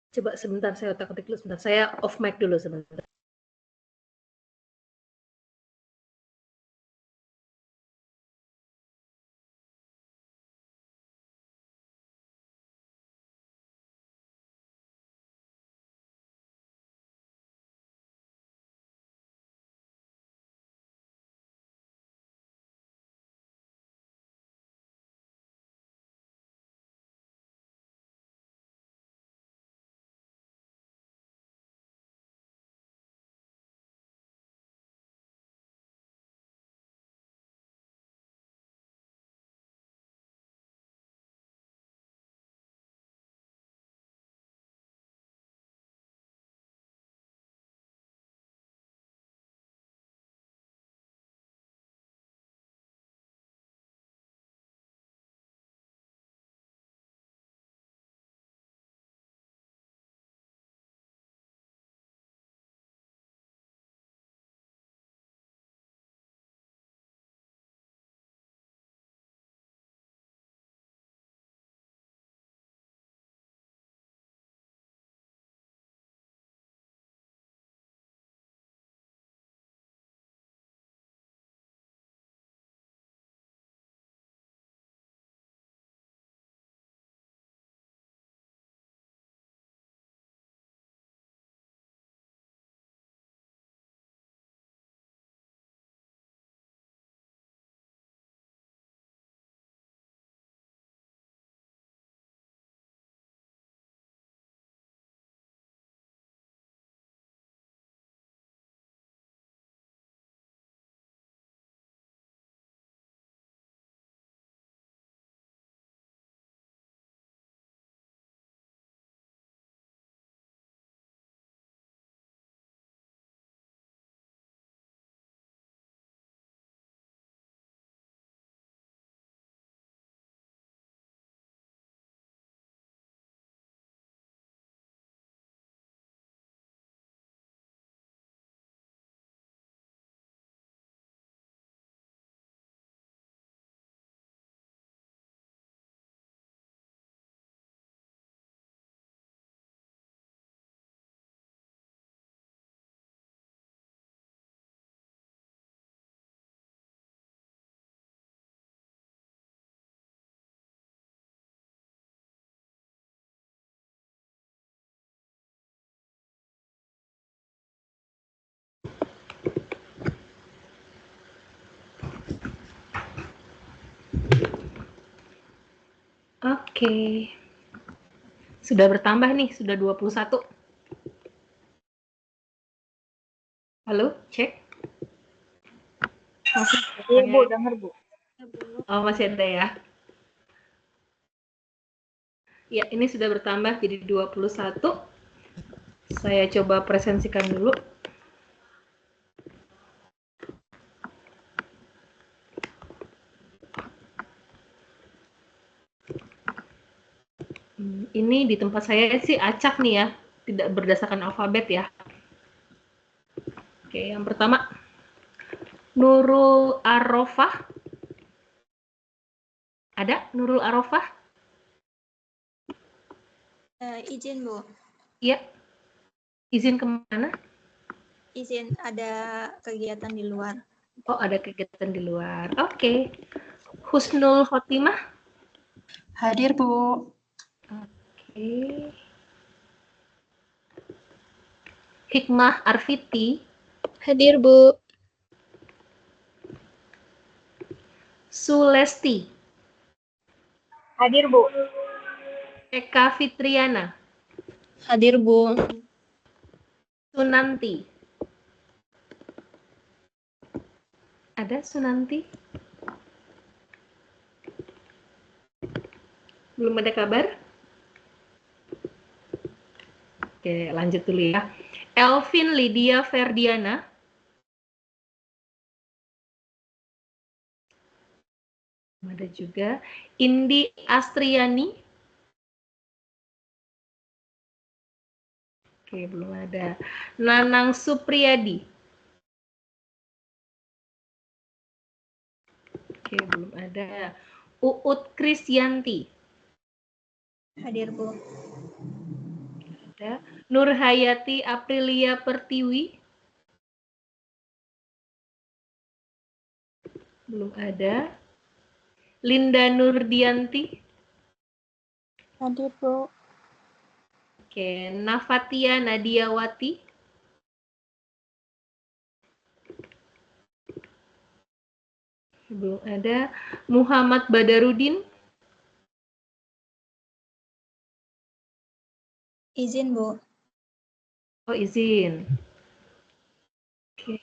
Coba sebentar, saya otak-atik dulu sebentar. Saya off mic dulu sebentar. Oke. Sudah bertambah nih, sudah 21. Halo, cek. Iya, Bu, dengar, Bu. Oh, masih ada ya. Ya, ini sudah bertambah jadi 21. Saya coba presentasikan dulu. Ini di tempat saya sih acak nih ya, tidak berdasarkan alfabet ya. Oke, yang pertama Nurul Arofah. Ada Nurul Arofah? Izin, Bu. Iya. Izin kemana? Izin ada kegiatan di luar. Oh, ada kegiatan di luar. Oke. Husnul Khotimah? Hadir, Bu. Oke. Hikmah Arfiti? Hadir, Bu. Sulesti? Hadir, Bu. Eka Fitriana? Hadir, Bu. Sunanti? Ada Sunanti? Belum ada kabar? Oke, lanjut dulu ya. Elvin Lydia Ferdiana? Ada juga. Indi Astriani? Oke, belum ada. Nanang Supriyadi? Oke, belum ada. Uut Krisyanti? Hadir, Bu. ada. Nurhayati Aprilia Pertiwi. Belum ada. Linda Nurdianti. Hadir, Bu. Oke, Nafatia Nadiawati. Belum ada. Muhammad Badarudin. Izin, Bu. Oh, izin. Oke.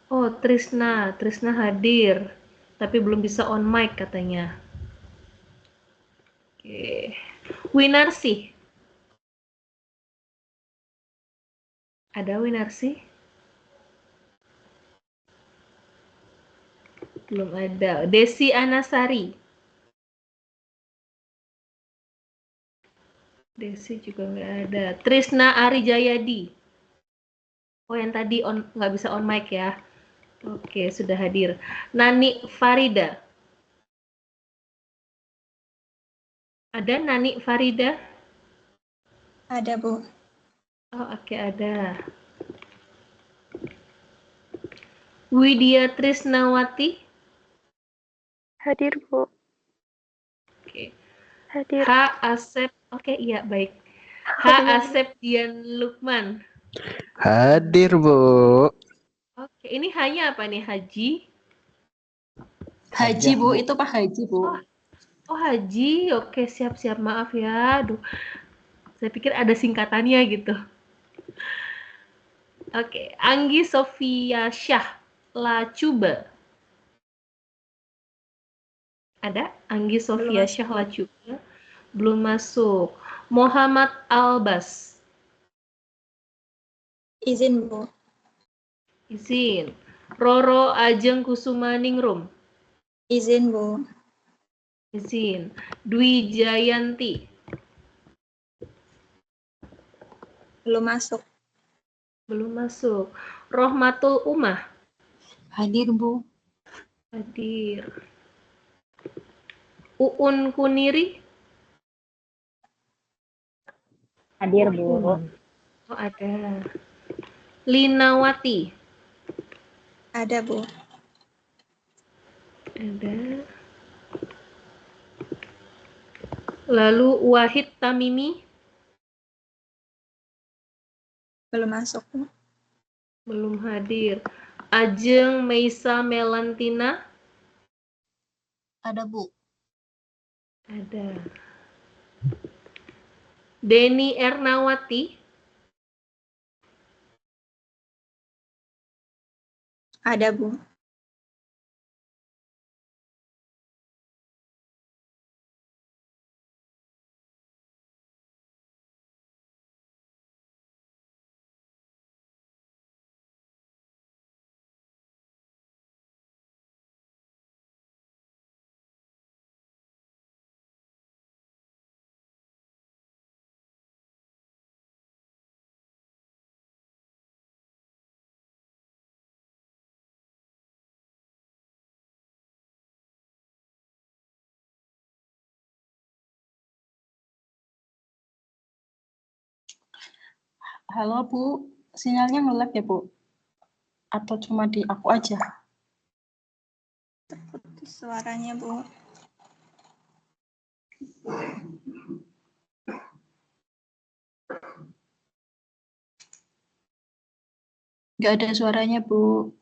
Oh, Trisna. Trisna hadir. Tapi belum bisa on mic katanya. Oke. Winarsi. Ada Winarsi? Belum ada. Desi Anasari. Desi juga nggak ada. Trisna Arijayadi. Oh, yang tadi nggak bisa on mic ya. Oke, sudah hadir. Nani Farida. Ada Nani Farida? Ada, Bu. Oh, oke, ada. Widya Trisnawati. Hadir, Bu. Oke. Hadir. H. Asep. Oke, iya, baik. H. Asep Dian Lukman. Hadir, Bu. Oke, ini hanya apa nih? Haji? Haji, Bu. Itu Pak Haji, Bu. Oh, Haji. Oke, siap-siap. Maaf ya. Aduh, saya pikir ada singkatannya gitu. Oke, Anggi Sofia Syah Lacuba. Ada Anggi Sofia masuk. Syah Lacuba. Belum masuk. Muhammad Albas. Izin, Bu. Izin. Roro Ajeng Kusuma Ningrum. Izin, Bu. Izin. Dwi Jayanti. Belum masuk. Belum masuk. Rohmatul Umah. Hadir, Bu. Hadir. Uun Kuniri. Hadir, Bu. Oh, ada. Linawati. Ada, Bu. Ada. Lalu Wahid Tamimi. Belum masuk, Bu. Belum hadir. Ajeng Meisa Melantina. Ada, Bu. Ada. Deni Ernawati. Ada, Bu. Halo, Bu. Sinyalnya nge-lag ya, Bu? Atau cuma di aku aja? Putus suaranya, Bu. Nggak ada suaranya, Bu.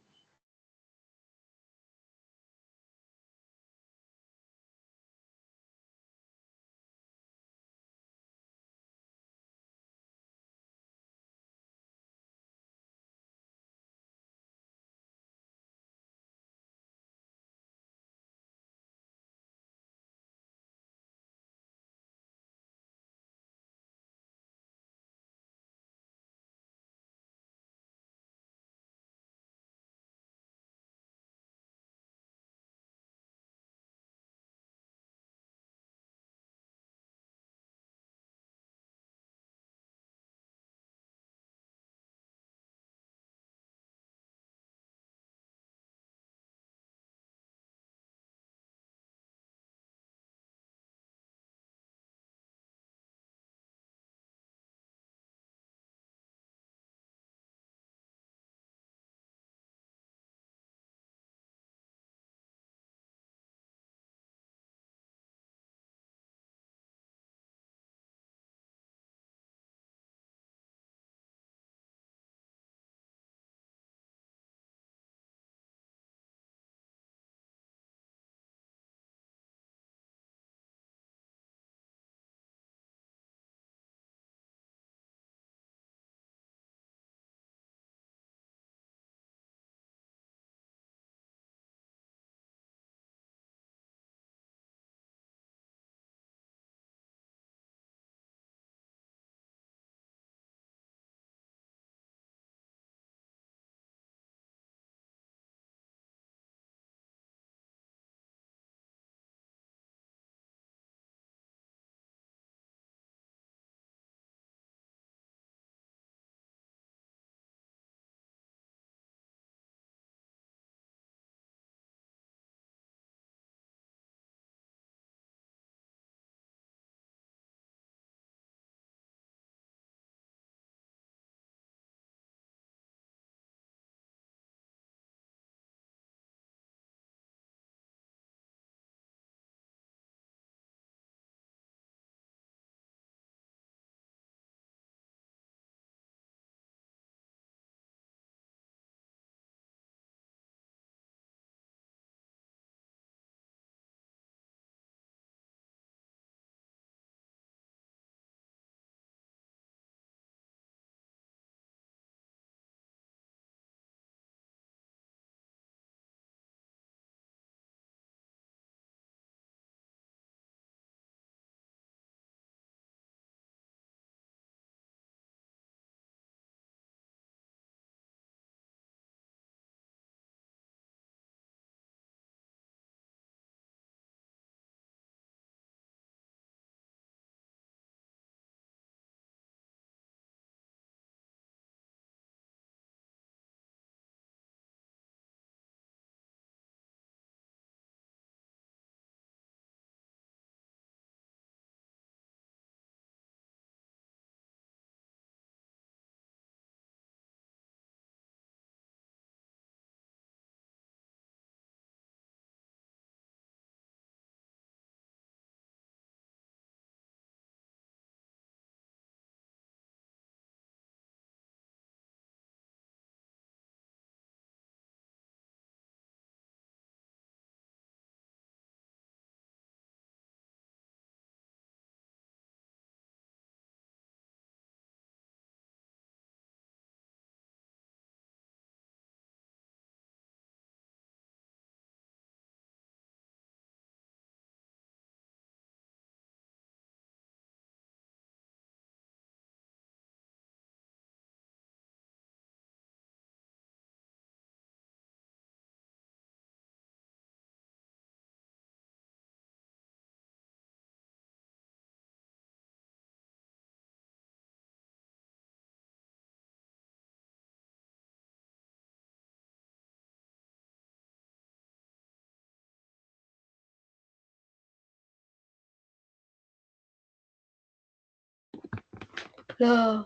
Loh,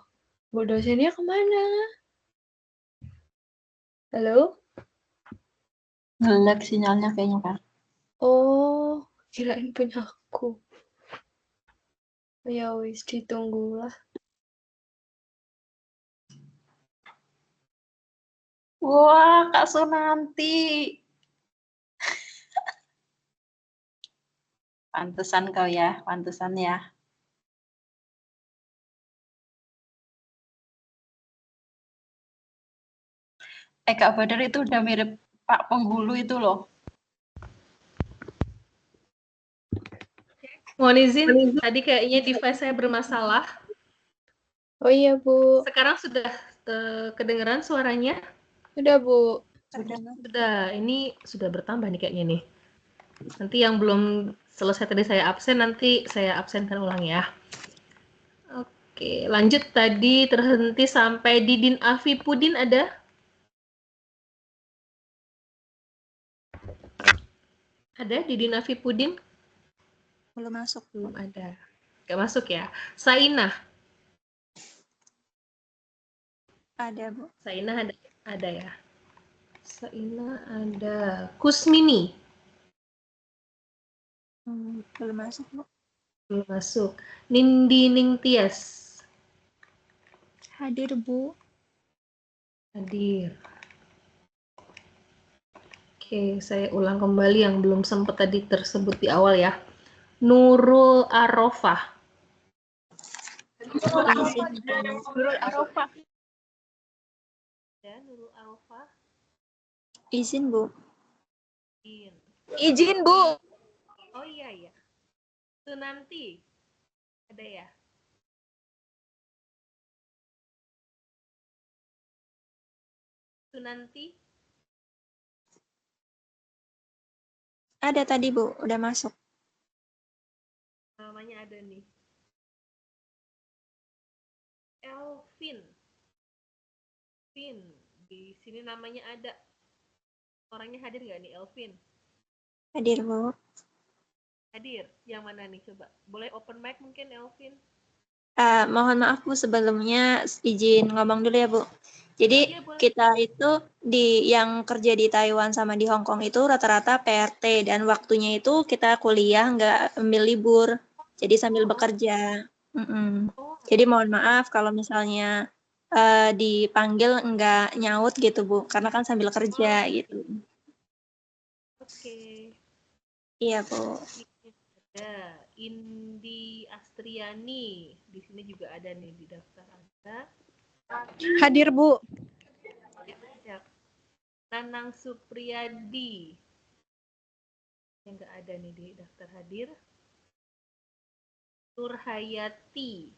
Bu dosennya kemana? Halo? Nge-lag sinyalnya kayaknya, Kak. Oh, kirain punya aku. Ya wis, ditunggulah. Wah, Kak Sunanti. Pantesan kau ya, pantesan ya. Kak Badar itu udah mirip Pak Penghulu itu loh. Mohon izin, tadi kayaknya device saya bermasalah. Oh iya, Bu. Sekarang sudah kedengeran suaranya? Udah, Bu. Sudah, ini sudah bertambah nih kayaknya nih. Nanti yang belum selesai tadi saya absen, nanti saya absenkan ulang ya. Oke, lanjut tadi terhenti sampai Didin Afi Pudin ada? Ada Didin Afi Pudin? Belum masuk. Belum ada. Gak masuk ya. Sainah. Ada, Bu. Sainah ada ya. Sainah ada. Kusmini. Belum masuk, Bu. Belum masuk. Nindi Ningtyas. Hadir, Bu. Hadir. Oke, saya ulang kembali yang belum sempat tadi tersebut di awal ya. Nurul Arofah. Nurul Arofah. Ya, Nurul Arofah. Izin, Bu. Izin, Bu. Oh iya. Sunanti. Ada ya? Sunanti. Ada tadi, Bu. Udah masuk. Namanya ada nih. Elvin. Di sini namanya ada. Orangnya hadir nggak nih, Elvin? Hadir, Bu. Hadir. Yang mana nih coba? Boleh open mic mungkin, Elvin? Mohon maaf, Bu. Sebelumnya izin ngomong dulu ya, Bu. Jadi Iya, boleh. kita itu yang kerja di Taiwan sama di Hong Kong itu rata-rata PRT dan waktunya itu kita kuliah nggak ambil libur, jadi sambil bekerja. Oh, Jadi mohon maaf kalau misalnya dipanggil nggak nyaut gitu, Bu, karena kan sambil kerja gitu. oke. Iya, Bu. Ada Indi Astriani. Di sini juga ada nih di daftar Anda. Hadir, Bu. Ya. Nanang Supriyadi. Yang nggak ada nih di daftar hadir. Nurhayati.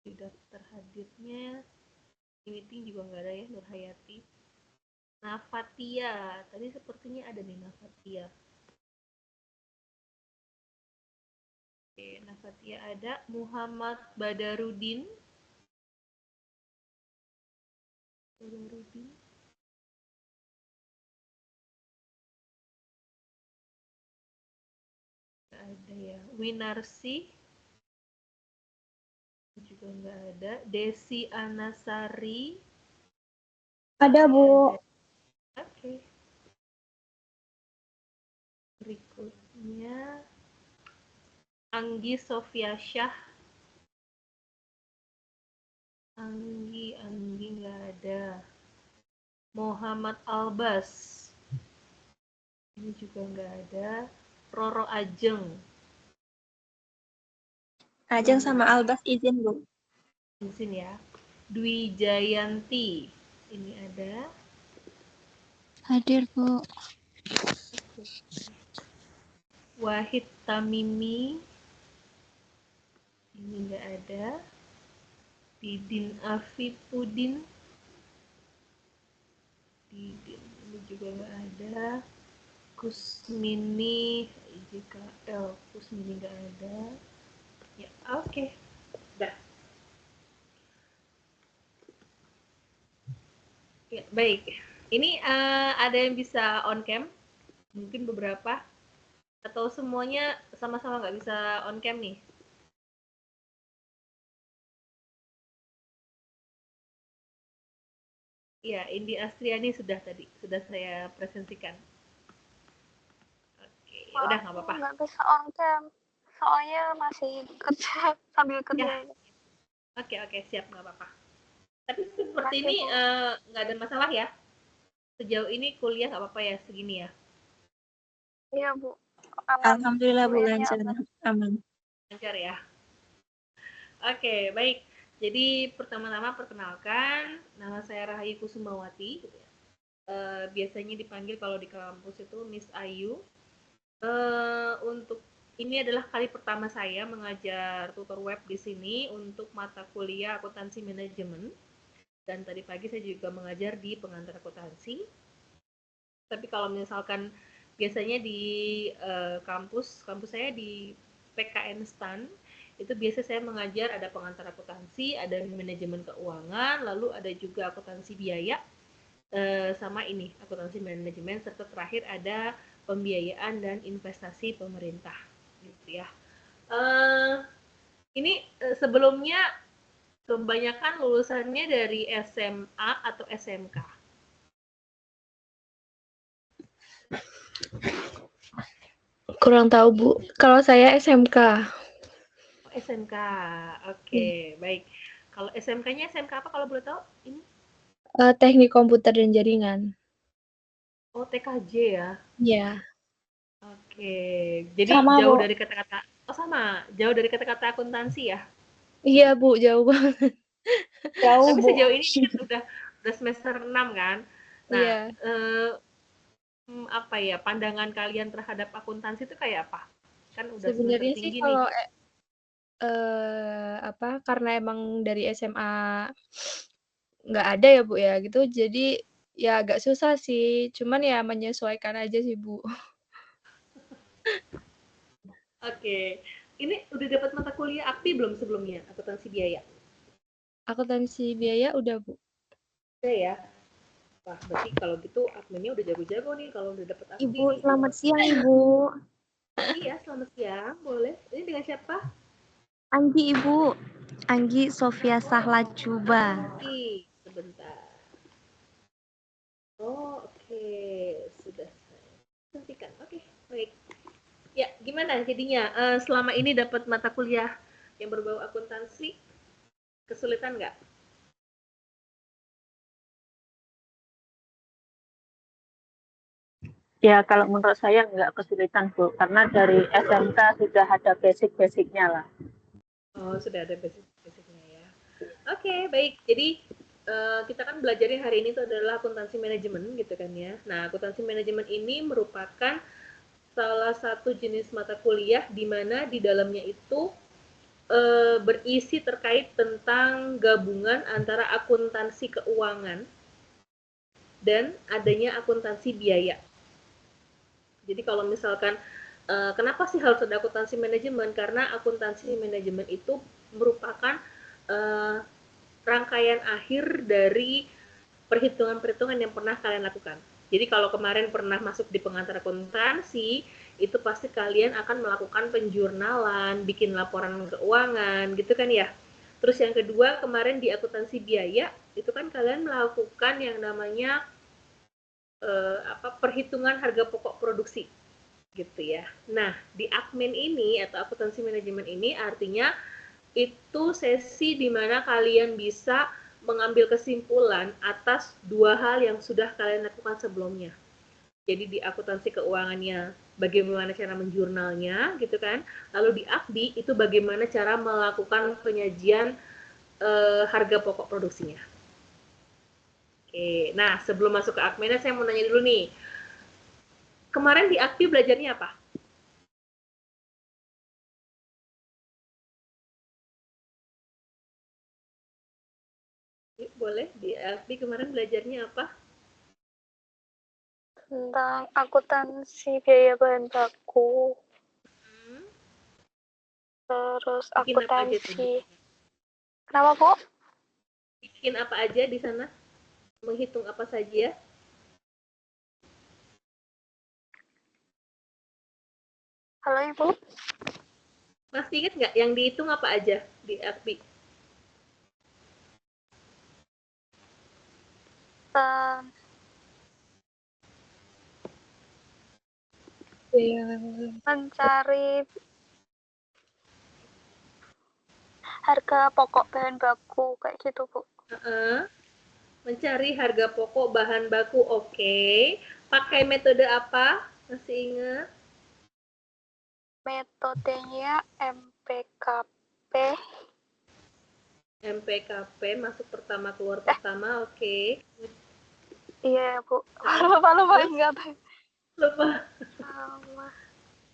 Di daftar hadirnya. Di meeting juga nggak ada ya, Nurhayati. Nafatia. Tadi sepertinya ada nih Nafatia. Oke, Nafatia ada. Muhammad Badarudin. Nggak ada ya. Winarsi juga nggak ada. Desi Anasari Ada, Bu. oke. Berikutnya Anggi Sofiasyah. Anggi nggak ada. Muhammad Albas ini juga nggak ada. Roro Ajeng Ajeng sama Albas izin, Bu. izin ya. Dwi Jayanti ini ada. Hadir, Bu. Wahid Tamimi ini nggak ada. Didin Afipudin Didin ini juga nggak ada. Kusmini JKL Kusmini nggak ada ya. Oke. Dah ya, baik. Ini ada yang bisa on cam mungkin beberapa atau semuanya sama-sama nggak bisa on cam nih? Iya, Indi Astriani sudah tadi, sudah saya presentasikan. Oke, ya udah nggak apa-apa. Nggak bisa on cam, soalnya masih kerja sambil kerja. Ya. Oke, siap, nggak apa-apa. Tapi seperti Makasih, ini Bu. nggak ada masalah ya. Sejauh ini kuliah nggak apa-apa ya, segini ya. Iya, Bu. Aman. Alhamdulillah Bu Kuliahnya lancar. aman. Aman. Lancar ya. Oke, baik. Jadi pertama-tama perkenalkan, nama saya Rahayu Kusumawati. Gitu ya. Biasanya dipanggil kalau di kampus itu Miss Ayu. Untuk ini adalah kali pertama saya mengajar tutor web di sini untuk mata kuliah akuntansi manajemen. Dan tadi pagi saya juga mengajar di pengantar akuntansi. Tapi kalau misalkan biasanya di kampus saya di PKN STAN, itu biasa saya mengajar ada pengantar akuntansi, ada manajemen keuangan, lalu ada juga akuntansi biaya, sama ini akuntansi manajemen, serta terakhir ada pembiayaan dan investasi pemerintah, gitu ya. Ini sebelumnya kebanyakan lulusannya dari SMA atau SMK? Kurang tahu, Bu. Kalau saya SMK. SMK, oke, baik. Kalau SMK-nya SMK apa kalau boleh tahu? Ini? Teknik komputer dan jaringan. Oh, TKJ ya. Iya. Oke, jadi Sama, jauh Bu. dari kata-kata, oh sama, jauh dari kata-kata akuntansi ya. Iya, Bu, jauh banget. Jauh, Tapi Bu. sejauh ini kan udah semester 6 kan. Nah, Iya. apa ya, pandangan kalian terhadap akuntansi itu kayak apa? Kan udah semester Sebenarnya sih tinggi nih. kalau karena emang dari SMA nggak ada ya, Bu, ya, gitu. Jadi ya agak susah sih. Cuman ya menyesuaikan aja sih, Bu. Oke, ini udah dapat mata kuliah AKPI belum sebelumnya, akuntansi biaya? Akuntansi biaya udah, Bu. Udah ya. Wah, berarti kalau gitu adminnya udah jago-jago nih kalau udah dapat AKPI Ibu, nih. selamat siang, Ibu. Iya, selamat siang. Boleh. Ini dengan siapa? Anggi, Ibu. Anggi Sofia Sahla Cuba. Anggi. Sebentar. Oh, oke. Sudah saya hentikan. Oke, baik. Ya, gimana jadinya? Selama ini dapat mata kuliah yang berbau akuntansi, kesulitan nggak? Ya, kalau menurut saya nggak kesulitan, Bu. Karena dari SMK sudah ada basic-basicnya lah. Oh, sudah ada basic-basicnya ya. Oke, baik. Jadi kita kan belajarnya hari ini itu adalah akuntansi manajemen gitu kan ya. Nah, akuntansi manajemen ini merupakan salah satu jenis mata kuliah di mana di dalamnya itu berisi terkait tentang gabungan antara akuntansi keuangan dan adanya akuntansi biaya. Jadi kalau misalkan kenapa sih harus ada akuntansi manajemen? Karena akuntansi manajemen itu merupakan rangkaian akhir dari perhitungan-perhitungan yang pernah kalian lakukan. Jadi kalau kemarin pernah masuk di pengantar akuntansi, itu pasti kalian akan melakukan penjurnalan, bikin laporan keuangan, gitu kan ya. Terus yang kedua, kemarin di akuntansi biaya, itu kan kalian melakukan yang namanya perhitungan harga pokok produksi, gitu ya. Nah, di admin ini atau akuntansi manajemen ini artinya itu sesi di mana kalian bisa mengambil kesimpulan atas dua hal yang sudah kalian lakukan sebelumnya. Jadi di akuntansi keuangannya bagaimana cara menjurnalnya gitu kan. Lalu di AKBI itu bagaimana cara melakukan penyajian harga pokok produksinya. Oke, nah sebelum masuk ke adminnya saya mau nanya dulu nih. Kemarin di AKBI belajarnya apa? Boleh, di AKBI kemarin belajarnya apa? Tentang akuntansi biaya bahan baku. Terus Bikin apa aja tuh? akuntansi. Kenapa, Bu? Bikin apa aja di sana? Menghitung apa saja? Halo, Ibu. Masih ingat nggak yang dihitung apa aja di AKBI? Eh, mencari harga pokok bahan baku kayak gitu, Bu. Mencari harga pokok bahan baku, oke. Pakai metode apa? Masih ingat? Metodenya MPKP. MPKP, masuk pertama, keluar pertama, oke. Iya, Bu. Lupa ingat. Lupa. Sama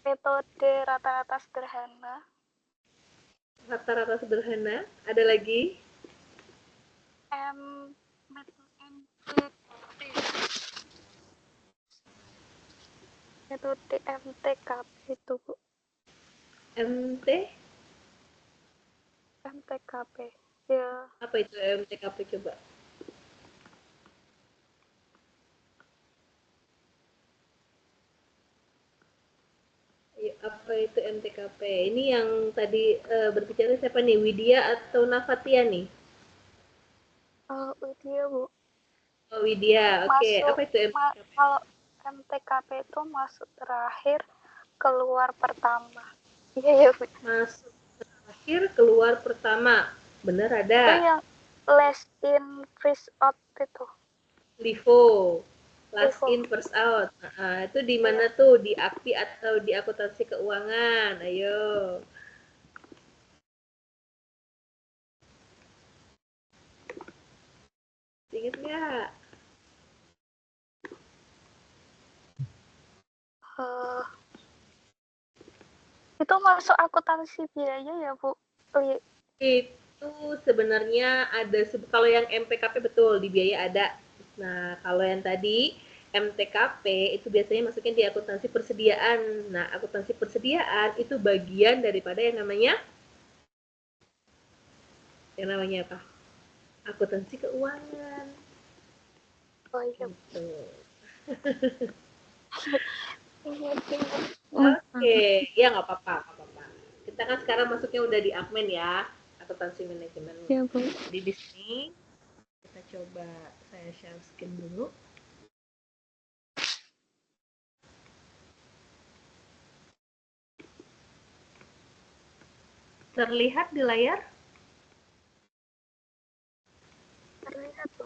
metode rata-rata sederhana. Rata-rata sederhana. Ada lagi? Metode MTKP itu, Bu. MTKP. Ya, Apa itu MTKP coba? Apa itu MTKP? Ini yang tadi berbicara siapa nih? Widya atau Navatia nih? Widya, Bu. Oh, Widya, oke. Apa itu MTKP? Kalau MTKP itu masuk terakhir, keluar pertama. Iya, Bu. Masuk terakhir, keluar pertama. Bener ada? Itu yang last in, first out itu. LIFO. Last LIFO. in, first out. Nah, itu di mana tuh? Di AKPI atau di akuntansi keuangan? Ayo. Ingat nggak? Itu masuk akuntansi biaya ya, Bu? Itu sebenarnya ada, kalau yang MPKP betul, di biaya ada. Nah, kalau yang tadi MTKP itu biasanya masuknya di akuntansi persediaan. Nah, akuntansi persediaan itu bagian daripada yang namanya apa? Akuntansi keuangan. Oh iya. Gitu. Oke, ya nggak apa-apa. Kita kan sekarang masuknya udah di admin ya, akuntansi manajemen. ya, Bu. Jadi di sini kita coba saya share screen dulu. Terlihat di layar? Terlihat, Bu.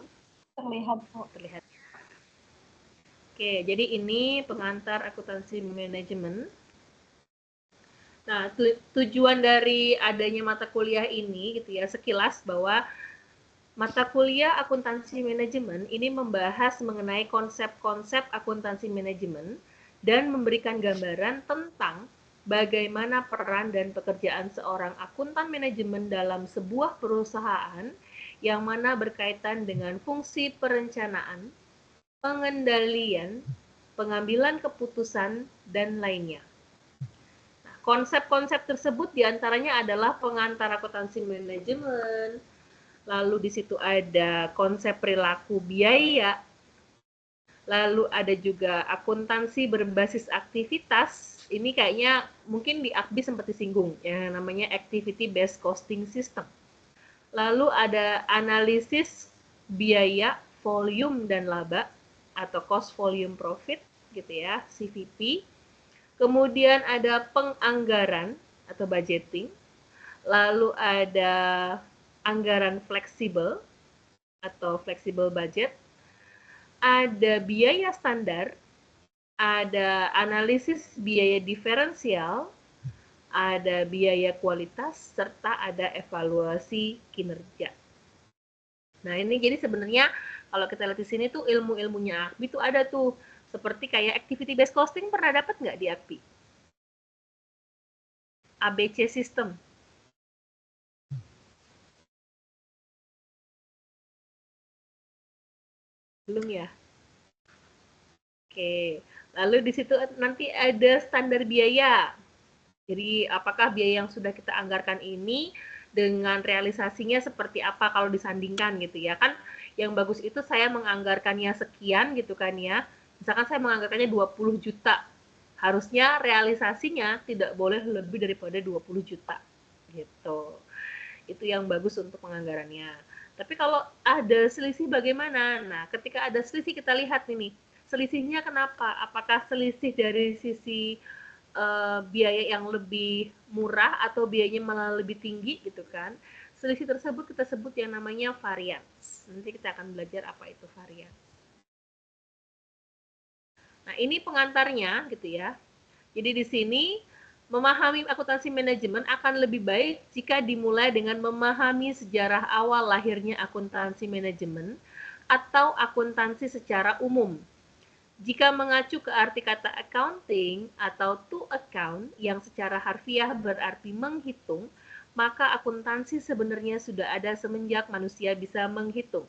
Terlihat, Bu. Terlihat. Oke, jadi ini pengantar akuntansi manajemen. Nah, tujuan dari adanya mata kuliah ini gitu ya, sekilas bahwa mata kuliah akuntansi manajemen ini membahas mengenai konsep-konsep akuntansi manajemen dan memberikan gambaran tentang bagaimana peran dan pekerjaan seorang akuntan manajemen dalam sebuah perusahaan yang mana berkaitan dengan fungsi perencanaan, pengendalian, pengambilan keputusan, dan lainnya. Nah, konsep-konsep tersebut diantaranya adalah pengantar akuntansi manajemen, lalu di situ ada konsep perilaku biaya, lalu ada juga akuntansi berbasis aktivitas. Ini kayaknya mungkin di AKBI sempat disinggung, yang namanya Activity Based Costing System. Lalu ada analisis biaya, volume, dan laba, atau cost volume profit gitu ya, CVP. Kemudian ada penganggaran atau budgeting. Lalu ada anggaran fleksibel atau flexible budget. Ada biaya standar, ada analisis biaya diferensial, ada biaya kualitas, serta ada evaluasi kinerja. Nah, ini jadi sebenarnya kalau kita lihat di sini tuh ilmu-ilmunya AKBI tuh ada tuh, seperti kayak activity based costing, pernah dapat nggak di AKBI? ABC system. Belum ya? Oke. Lalu di situ nanti ada standar biaya. Jadi apakah biaya yang sudah kita anggarkan ini dengan realisasinya seperti apa kalau disandingkan gitu ya kan, yang bagus itu saya menganggarkannya sekian gitu kan ya, misalkan saya menganggarkannya 20 juta, harusnya realisasinya tidak boleh lebih daripada 20 juta gitu, itu yang bagus untuk penganggarannya. Tapi kalau ada selisih bagaimana? Nah, ketika ada selisih kita lihat nih, selisihnya kenapa? Apakah selisih dari sisi biaya yang lebih murah atau biayanya malah lebih tinggi gitu kan? Selisih tersebut kita sebut yang namanya variance. Nanti kita akan belajar apa itu variance. Nah, ini pengantarnya gitu ya. Jadi di sini memahami akuntansi manajemen akan lebih baik jika dimulai dengan memahami sejarah awal lahirnya akuntansi manajemen atau akuntansi secara umum. Jika mengacu ke arti kata accounting atau to account yang secara harfiah berarti menghitung, maka akuntansi sebenarnya sudah ada semenjak manusia bisa menghitung.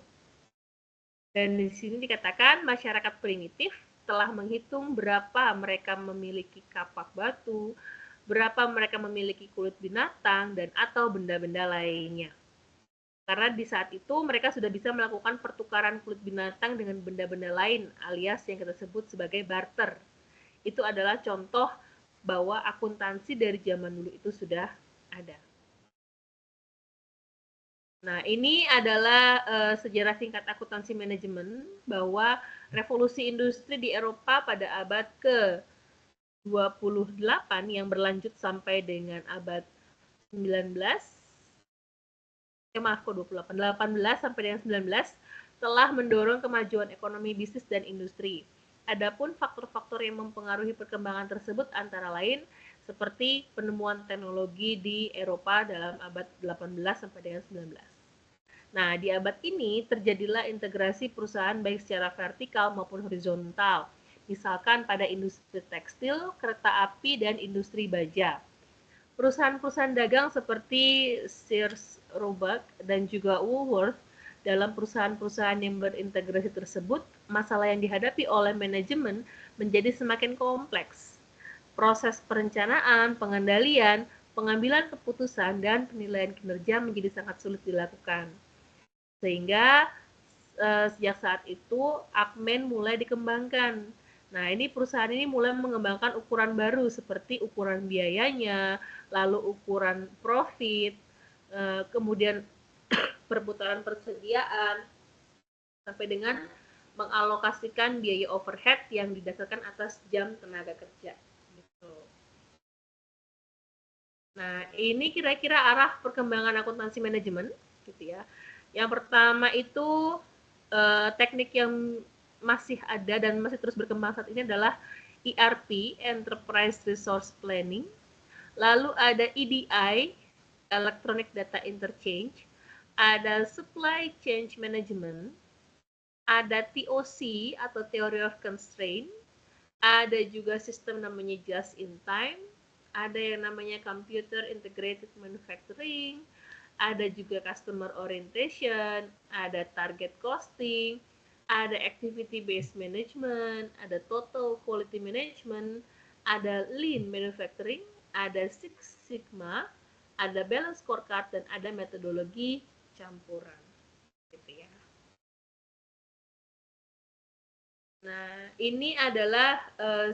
Dan di sini dikatakan masyarakat primitif telah menghitung berapa mereka memiliki kapak batu, berapa mereka memiliki kulit binatang, dan atau benda-benda lainnya. Karena di saat itu mereka sudah bisa melakukan pertukaran kulit binatang dengan benda-benda lain, alias yang kita sebut sebagai barter. Itu adalah contoh bahwa akuntansi dari zaman dulu itu sudah ada. Nah, ini adalah sejarah singkat akuntansi manajemen bahwa revolusi industri di Eropa pada abad ke-28 yang berlanjut sampai dengan abad 19, maaf kok 28, 18 sampai dengan 19 telah mendorong kemajuan ekonomi bisnis dan industri. Adapun faktor-faktor yang mempengaruhi perkembangan tersebut antara lain seperti penemuan teknologi di Eropa dalam abad 18 sampai dengan 19. Nah, di abad ini terjadilah integrasi perusahaan baik secara vertikal maupun horizontal, misalkan pada industri tekstil, kereta api, dan industri baja. Perusahaan-perusahaan dagang seperti Sears, Roebuck, dan juga Woolworth dalam perusahaan-perusahaan yang berintegrasi tersebut, masalah yang dihadapi oleh manajemen menjadi semakin kompleks. Proses perencanaan, pengendalian, pengambilan keputusan, dan penilaian kinerja menjadi sangat sulit dilakukan. Sehingga sejak saat itu Akmen mulai dikembangkan. Nah, ini perusahaan ini mulai mengembangkan ukuran baru seperti ukuran biayanya, lalu ukuran profit, kemudian perputaran persediaan, sampai dengan mengalokasikan biaya overhead yang didasarkan atas jam tenaga kerja. Gitu. Nah, ini kira-kira arah perkembangan akuntansi manajemen, gitu ya. Yang pertama itu teknik yang masih ada dan masih terus berkembang saat ini adalah ERP, Enterprise Resource Planning. Lalu ada EDI, Electronic Data Interchange. Ada Supply Chain Management. Ada TOC atau Theory of Constraint. Ada juga sistem namanya Just in Time. Ada yang namanya Computer Integrated Manufacturing. Ada juga customer orientation, ada target costing, ada activity based management, ada total quality management, ada lean manufacturing, ada Six Sigma, ada balance scorecard, dan ada metodologi campuran. Gitu ya. Nah, ini adalah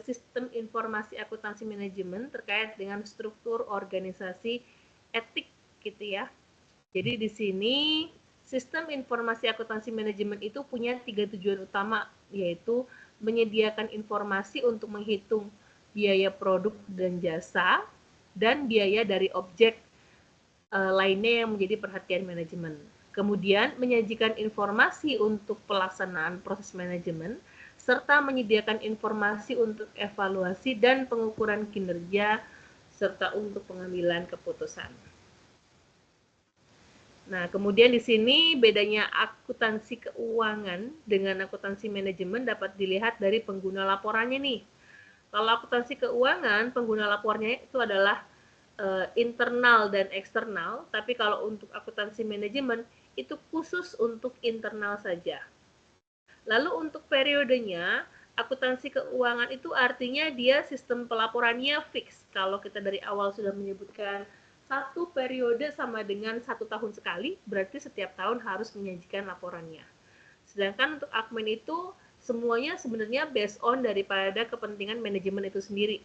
sistem informasi akuntansi manajemen terkait dengan struktur organisasi etik gitu ya. Jadi di sini sistem informasi akuntansi manajemen itu punya 3 tujuan utama, yaitu menyediakan informasi untuk menghitung biaya produk dan jasa dan biaya dari objek lainnya yang menjadi perhatian manajemen. Kemudian menyajikan informasi untuk pelaksanaan proses manajemen serta menyediakan informasi untuk evaluasi dan pengukuran kinerja serta untuk pengambilan keputusan. Nah, kemudian di sini bedanya akuntansi keuangan dengan akuntansi manajemen dapat dilihat dari pengguna laporannya nih. Kalau akuntansi keuangan, pengguna laporannya itu adalah internal dan eksternal, tapi kalau untuk akuntansi manajemen itu khusus untuk internal saja. Lalu untuk periodenya, akuntansi keuangan itu artinya dia sistem pelaporannya fix. Kalau kita dari awal sudah menyebutkan satu periode sama dengan 1 tahun sekali, berarti setiap tahun harus menyajikan laporannya. Sedangkan untuk Akmen itu semuanya sebenarnya based on daripada kepentingan manajemen itu sendiri.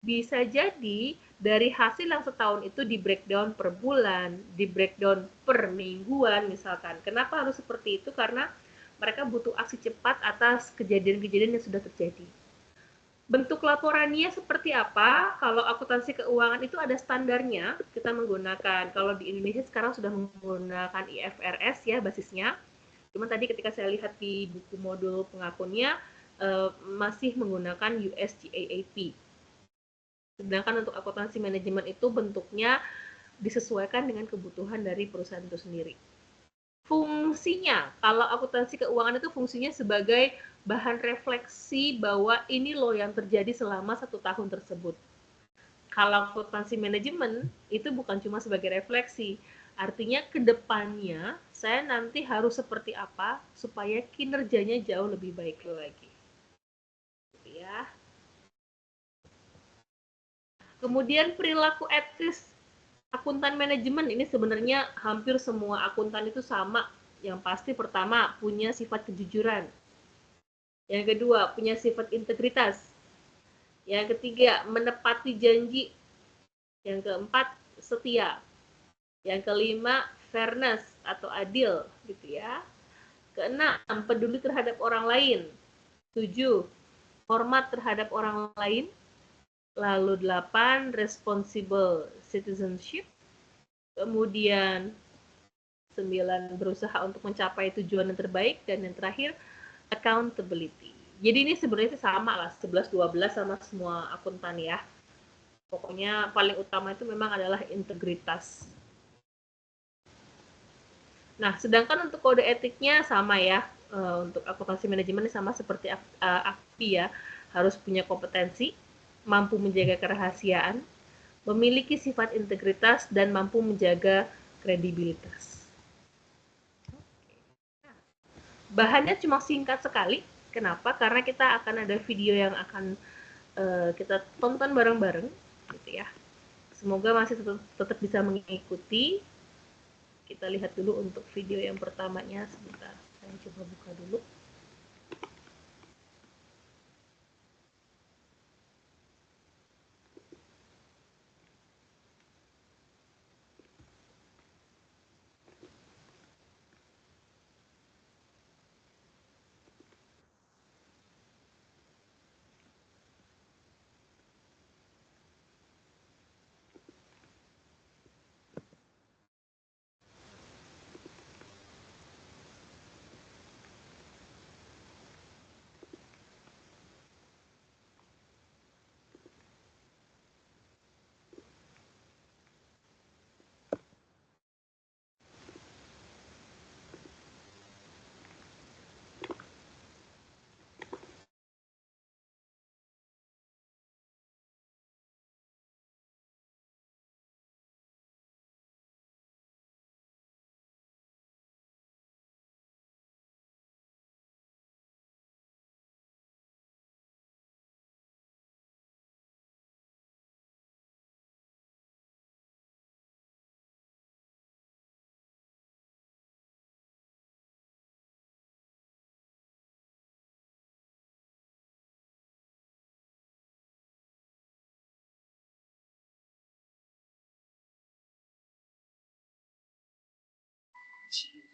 Bisa jadi dari hasil yang setahun itu di breakdown per bulan, di breakdown per mingguan misalkan. Kenapa harus seperti itu? Karena mereka butuh aksi cepat atas kejadian-kejadian yang sudah terjadi. Bentuk laporannya seperti apa? Kalau akuntansi keuangan itu ada standarnya, kita menggunakan, kalau di Indonesia sekarang sudah menggunakan IFRS ya basisnya. Cuman tadi ketika saya lihat di buku modul pengakunnya, masih menggunakan US GAAP. Sedangkan untuk akuntansi manajemen itu bentuknya disesuaikan dengan kebutuhan dari perusahaan itu sendiri. Fungsinya, kalau akuntansi keuangan itu fungsinya sebagai bahan refleksi bahwa ini loh yang terjadi selama 1 tahun tersebut. Kalau akuntansi manajemen itu bukan cuma sebagai refleksi, artinya ke depannya saya nanti harus seperti apa supaya kinerjanya jauh lebih baik lagi. Ya. Kemudian perilaku etis akuntan manajemen ini sebenarnya hampir semua akuntan itu sama. Yang pasti pertama punya sifat kejujuran. Yang kedua punya sifat integritas. Yang ketiga menepati janji. Yang keempat setia. Yang kelima fairness atau adil gitu ya. Keenam peduli terhadap orang lain. 7 hormat terhadap orang lain. Lalu 8 responsible citizenship. Kemudian 9 berusaha untuk mencapai tujuan yang terbaik, dan yang terakhir accountability. Jadi ini sebenarnya sama lah 11-12 sama semua akuntan ya. Pokoknya paling utama itu memang adalah integritas. Nah, sedangkan untuk kode etiknya sama ya. Untuk akuntansi manajemen sama seperti AKPI ya. Harus punya kompetensi, mampu menjaga kerahasiaan, memiliki sifat integritas, dan mampu menjaga kredibilitas. Bahannya cuma singkat sekali. Kenapa? Karena kita akan ada video yang akan kita tonton bareng-bareng, gitu ya. Semoga masih tetap bisa mengikuti. Kita lihat dulu untuk video yang pertamanya sebentar. Saya coba buka dulu.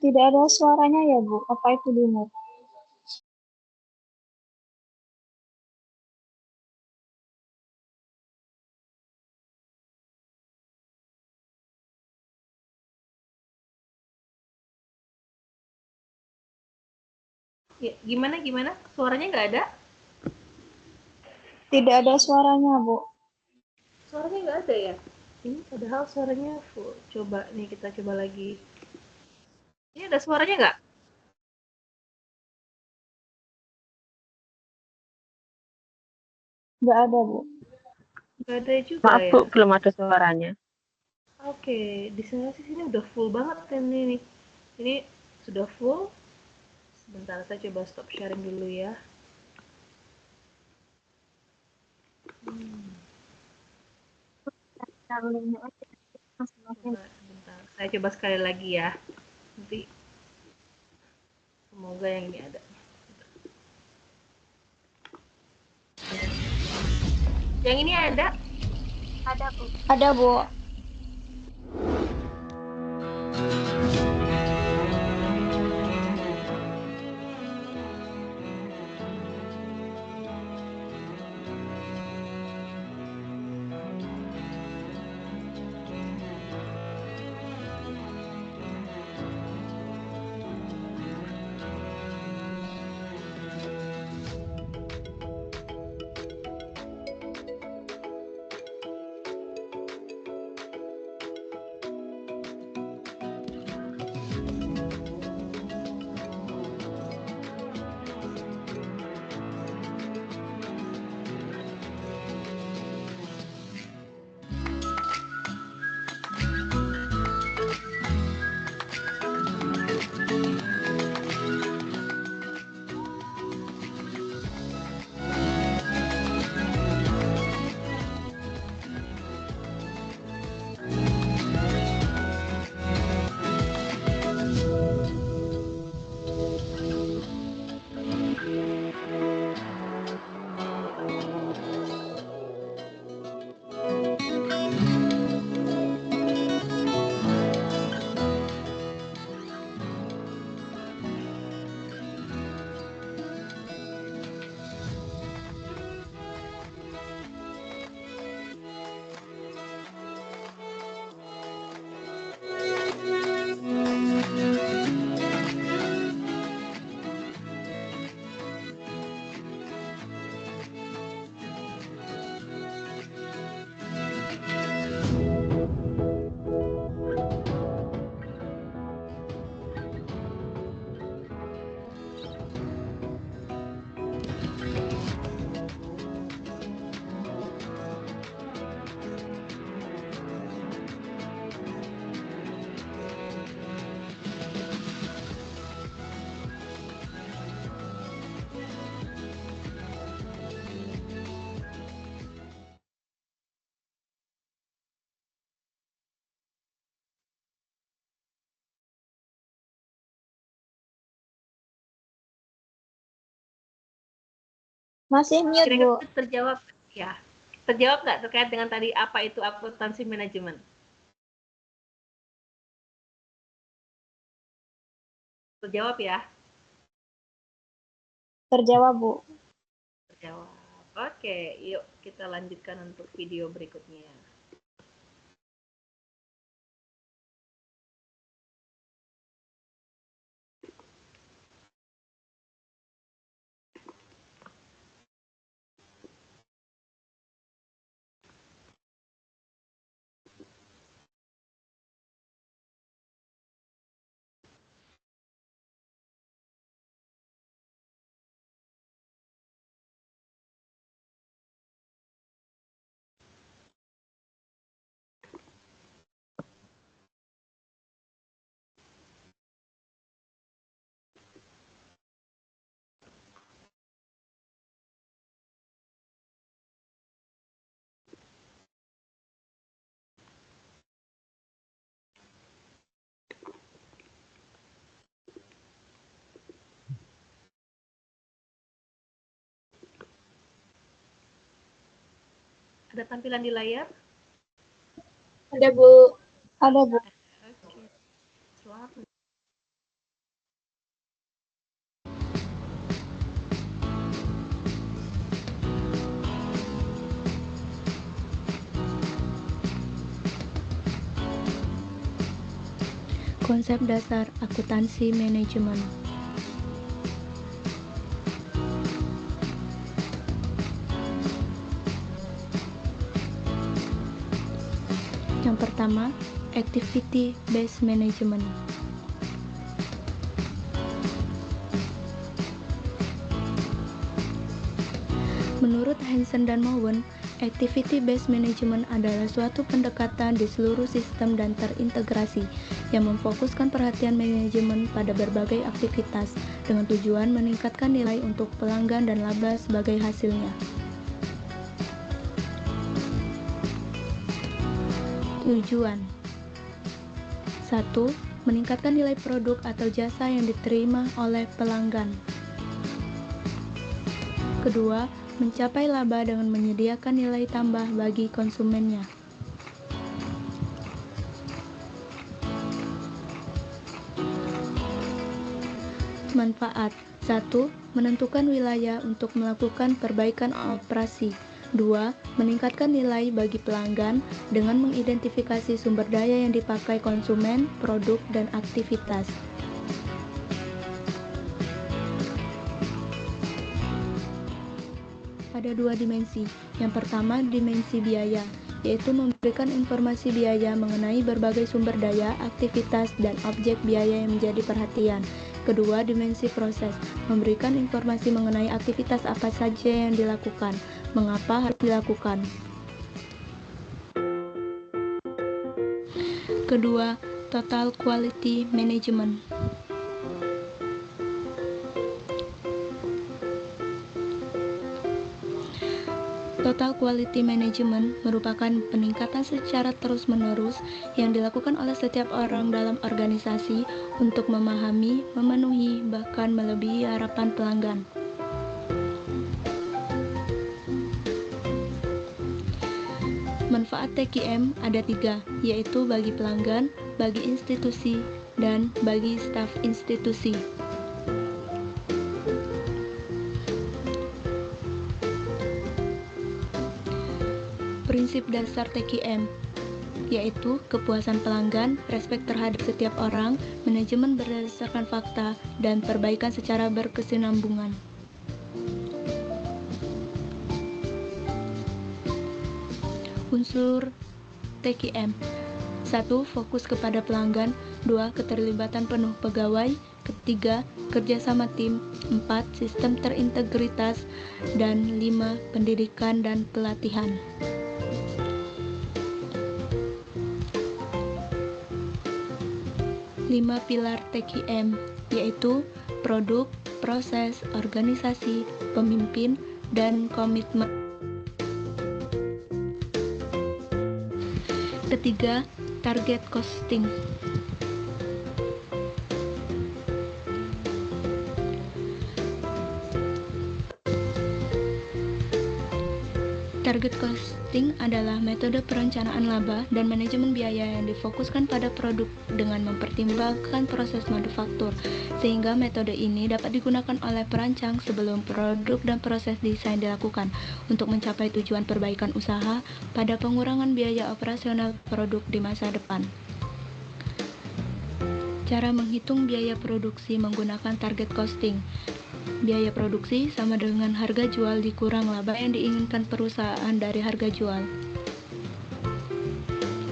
Tidak ada suaranya ya, Bu? Apa itu di-mute? Ya, gimana? Suaranya nggak ada? Tidak ada suaranya, Bu. Suaranya nggak ada ya? Ini padahal suaranya full. Coba nih, kita coba lagi. Ini ada suaranya nggak? Nggak ada, Bu. Nggak ada juga Maaf ya? Bu, belum ada suaranya. Oke, di sana sih sini udah full banget ini nih. Ini sudah full. Sebentar, saya coba stop sharing dulu ya. Sebentar. Saya coba sekali lagi ya. Nanti semoga yang ini ada. Yang ini ada? Ada, Bu. Ada, Bu. Masih mute, Bu. Kira-kira terjawab ya? Terjawab nggak terkait dengan tadi apa itu akuntansi manajemen? Terjawab ya? Terjawab, Bu. Terjawab. Oke, yuk kita lanjutkan untuk video berikutnya. Ada tampilan di layar? Ada, Bu. Ada, Bu. Oke. Selamat. Konsep dasar akuntansi manajemen. Yang pertama, activity based management. Menurut Hansen dan Mowen, activity based management adalah suatu pendekatan di seluruh sistem dan terintegrasi yang memfokuskan perhatian manajemen pada berbagai aktivitas dengan tujuan meningkatkan nilai untuk pelanggan dan laba sebagai hasilnya. Tujuan 1. Meningkatkan nilai produk atau jasa yang diterima oleh pelanggan. Kedua, mencapai laba dengan menyediakan nilai tambah bagi konsumennya. Manfaat 1. Menentukan wilayah untuk melakukan perbaikan operasi. 2. Meningkatkan nilai bagi pelanggan dengan mengidentifikasi sumber daya yang dipakai konsumen, produk, dan aktivitas. Ada dua dimensi. Yang pertama, dimensi biaya, yaitu memberikan informasi biaya mengenai berbagai sumber daya, aktivitas, dan objek biaya yang menjadi perhatian. Kedua, dimensi proses, memberikan informasi mengenai aktivitas apa saja yang dilakukan, mengapa harus dilakukan. Kedua, total quality management. Total Quality Management merupakan peningkatan secara terus-menerus yang dilakukan oleh setiap orang dalam organisasi untuk memahami, memenuhi, bahkan melebihi harapan pelanggan. Manfaat TQM ada 3, yaitu bagi pelanggan, bagi institusi, dan bagi staf institusi. Prinsip dasar TQM yaitu kepuasan pelanggan, respek terhadap setiap orang, manajemen berdasarkan fakta, dan perbaikan secara berkesinambungan. Unsur TQM 1. Fokus kepada pelanggan. 2. Keterlibatan penuh pegawai. 3. Kerjasama tim. 4. Sistem terintegritas. Dan 5. Pendidikan dan pelatihan. 5 pilar TQM, yaitu produk, proses, organisasi, pemimpin, dan komitmen. Ketiga, target costing. Target costing adalah metode perencanaan laba dan manajemen biaya yang difokuskan pada produk dengan mempertimbangkan proses manufaktur, sehingga metode ini dapat digunakan oleh perancang sebelum produk dan proses desain dilakukan untuk mencapai tujuan perbaikan usaha pada pengurangan biaya operasional produk di masa depan. Cara menghitung biaya produksi menggunakan target costing. Biaya produksi sama dengan harga jual dikurang laba yang diinginkan perusahaan dari harga jual.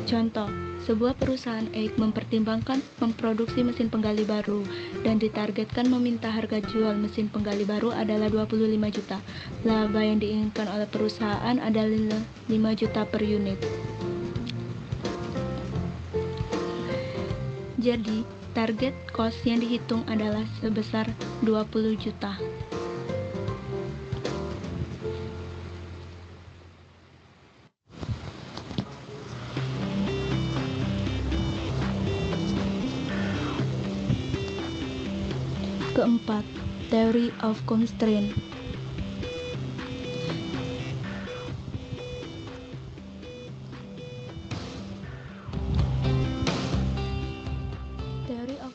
Contoh, sebuah perusahaan X mempertimbangkan memproduksi mesin penggali baru dan ditargetkan meminta harga jual mesin penggali baru adalah 25 juta. Laba yang diinginkan oleh perusahaan adalah 5 juta per unit. Jadi, target cost yang dihitung adalah sebesar 20 juta. Keempat, Theory of Constraint.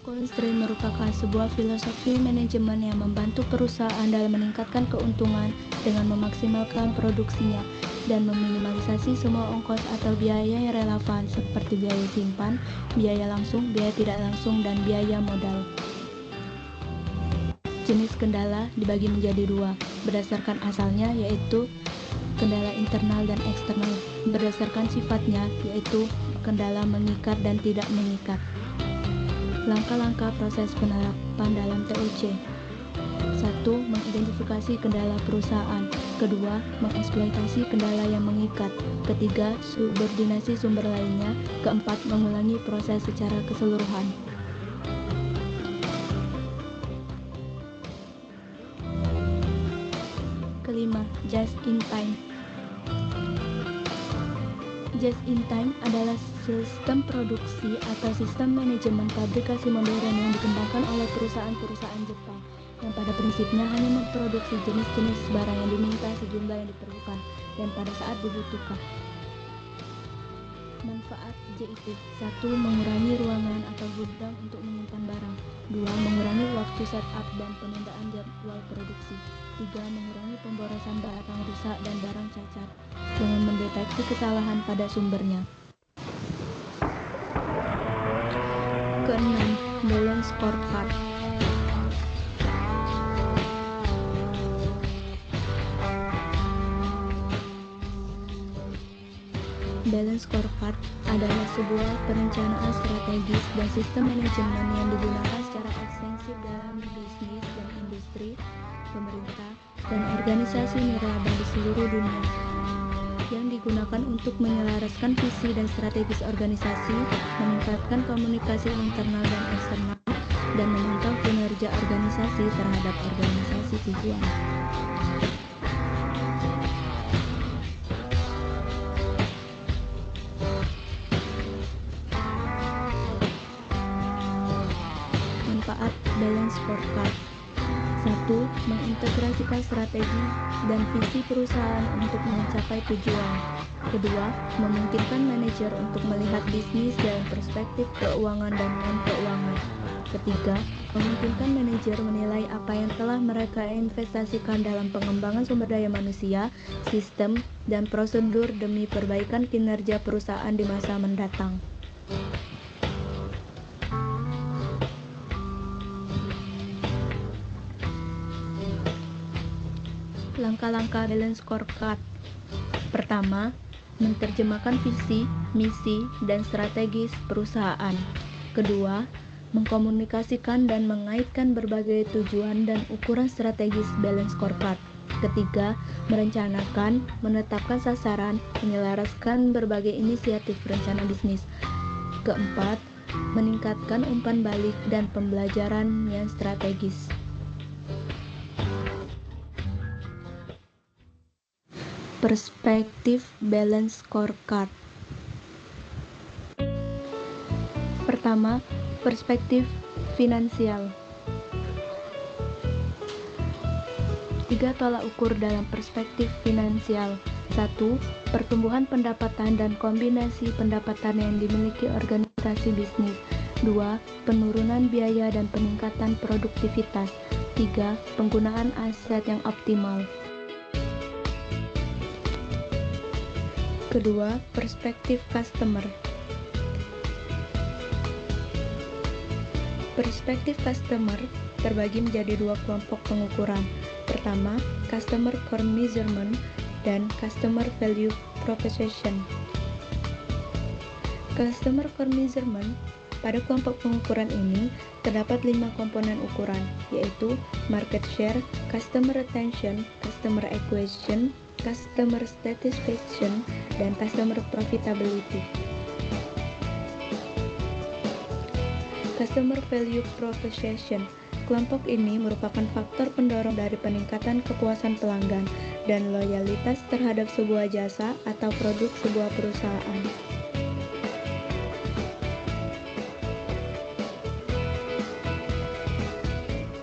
Constraint merupakan sebuah filosofi manajemen yang membantu perusahaan dalam meningkatkan keuntungan dengan memaksimalkan produksinya dan meminimalisasi semua ongkos atau biaya yang relevan seperti biaya simpan, biaya langsung, biaya tidak langsung, dan biaya modal. Jenis kendala dibagi menjadi 2 berdasarkan asalnya, yaitu kendala internal dan eksternal. Berdasarkan sifatnya, yaitu kendala mengikat dan tidak mengikat. Langkah-langkah proses penerapan dalam TOC. 1. Mengidentifikasi kendala perusahaan. 2. Mengeksploitasi kendala yang mengikat. 3. Subordinasi sumber lainnya. 4. Mengulangi proses secara keseluruhan. Kelima, just in time. Just in time adalah sistem produksi atau sistem manajemen fabrikasi modern yang dikembangkan oleh perusahaan-perusahaan Jepang yang pada prinsipnya hanya memproduksi jenis-jenis barang yang diminta sejumlah yang diperlukan dan pada saat dibutuhkan. Manfaat JIT: 1. Mengurangi ruangan atau gudang untuk menyimpan barang. 2. Mengurangi waktu setup dan penundaan jadwal produksi. 3. Mengurangi pemborosan barang rusak dan barang cacat dengan mendeteksi kesalahan pada sumbernya. Keenam, balance scorecard. Balance scorecard adalah sebuah perencanaan strategis dan sistem manajemen yang digunakan secara ekstensif dalam bisnis dan industri, pemerintah, dan organisasi nirlaba di seluruh dunia, yang digunakan untuk menyelaraskan visi dan strategis organisasi, meningkatkan komunikasi internal dan eksternal, dan memantau kinerja organisasi terhadap organisasi tujuan. Manfaat balance scorecard: 1. Mengintegrasikan strategi dan visi perusahaan untuk mencapai tujuan. Kedua, memungkinkan manajer untuk melihat bisnis dalam perspektif keuangan dan non-keuangan. Ketiga, memungkinkan manajer menilai apa yang telah mereka investasikan dalam pengembangan sumber daya manusia, sistem, dan prosedur demi perbaikan kinerja perusahaan di masa mendatang. Langkah-langkah balance scorecard. Pertama, menerjemahkan visi, misi, dan strategis perusahaan. Kedua, mengkomunikasikan dan mengaitkan berbagai tujuan dan ukuran strategis balance scorecard. Ketiga, merencanakan, menetapkan sasaran, menyelaraskan berbagai inisiatif rencana bisnis. Keempat, meningkatkan umpan balik dan pembelajaran yang strategis. Perspektif balance scorecard. Pertama, perspektif finansial. 3 tolak ukur dalam perspektif finansial. 1. Pertumbuhan pendapatan dan kombinasi pendapatan yang dimiliki organisasi bisnis. 2. Penurunan biaya dan peningkatan produktivitas. 3. Penggunaan aset yang optimal. Kedua, perspektif customer. Perspektif customer terbagi menjadi 2 kelompok pengukuran. Pertama, customer core measurement dan customer value proposition. Customer core measurement, pada kelompok pengukuran ini terdapat 5 komponen ukuran, yaitu market share, customer retention, customer acquisition, customer satisfaction, dan customer profitability. Customer value proposition. Kelompok ini merupakan faktor pendorong dari peningkatan kepuasan pelanggan dan loyalitas terhadap sebuah jasa atau produk sebuah perusahaan.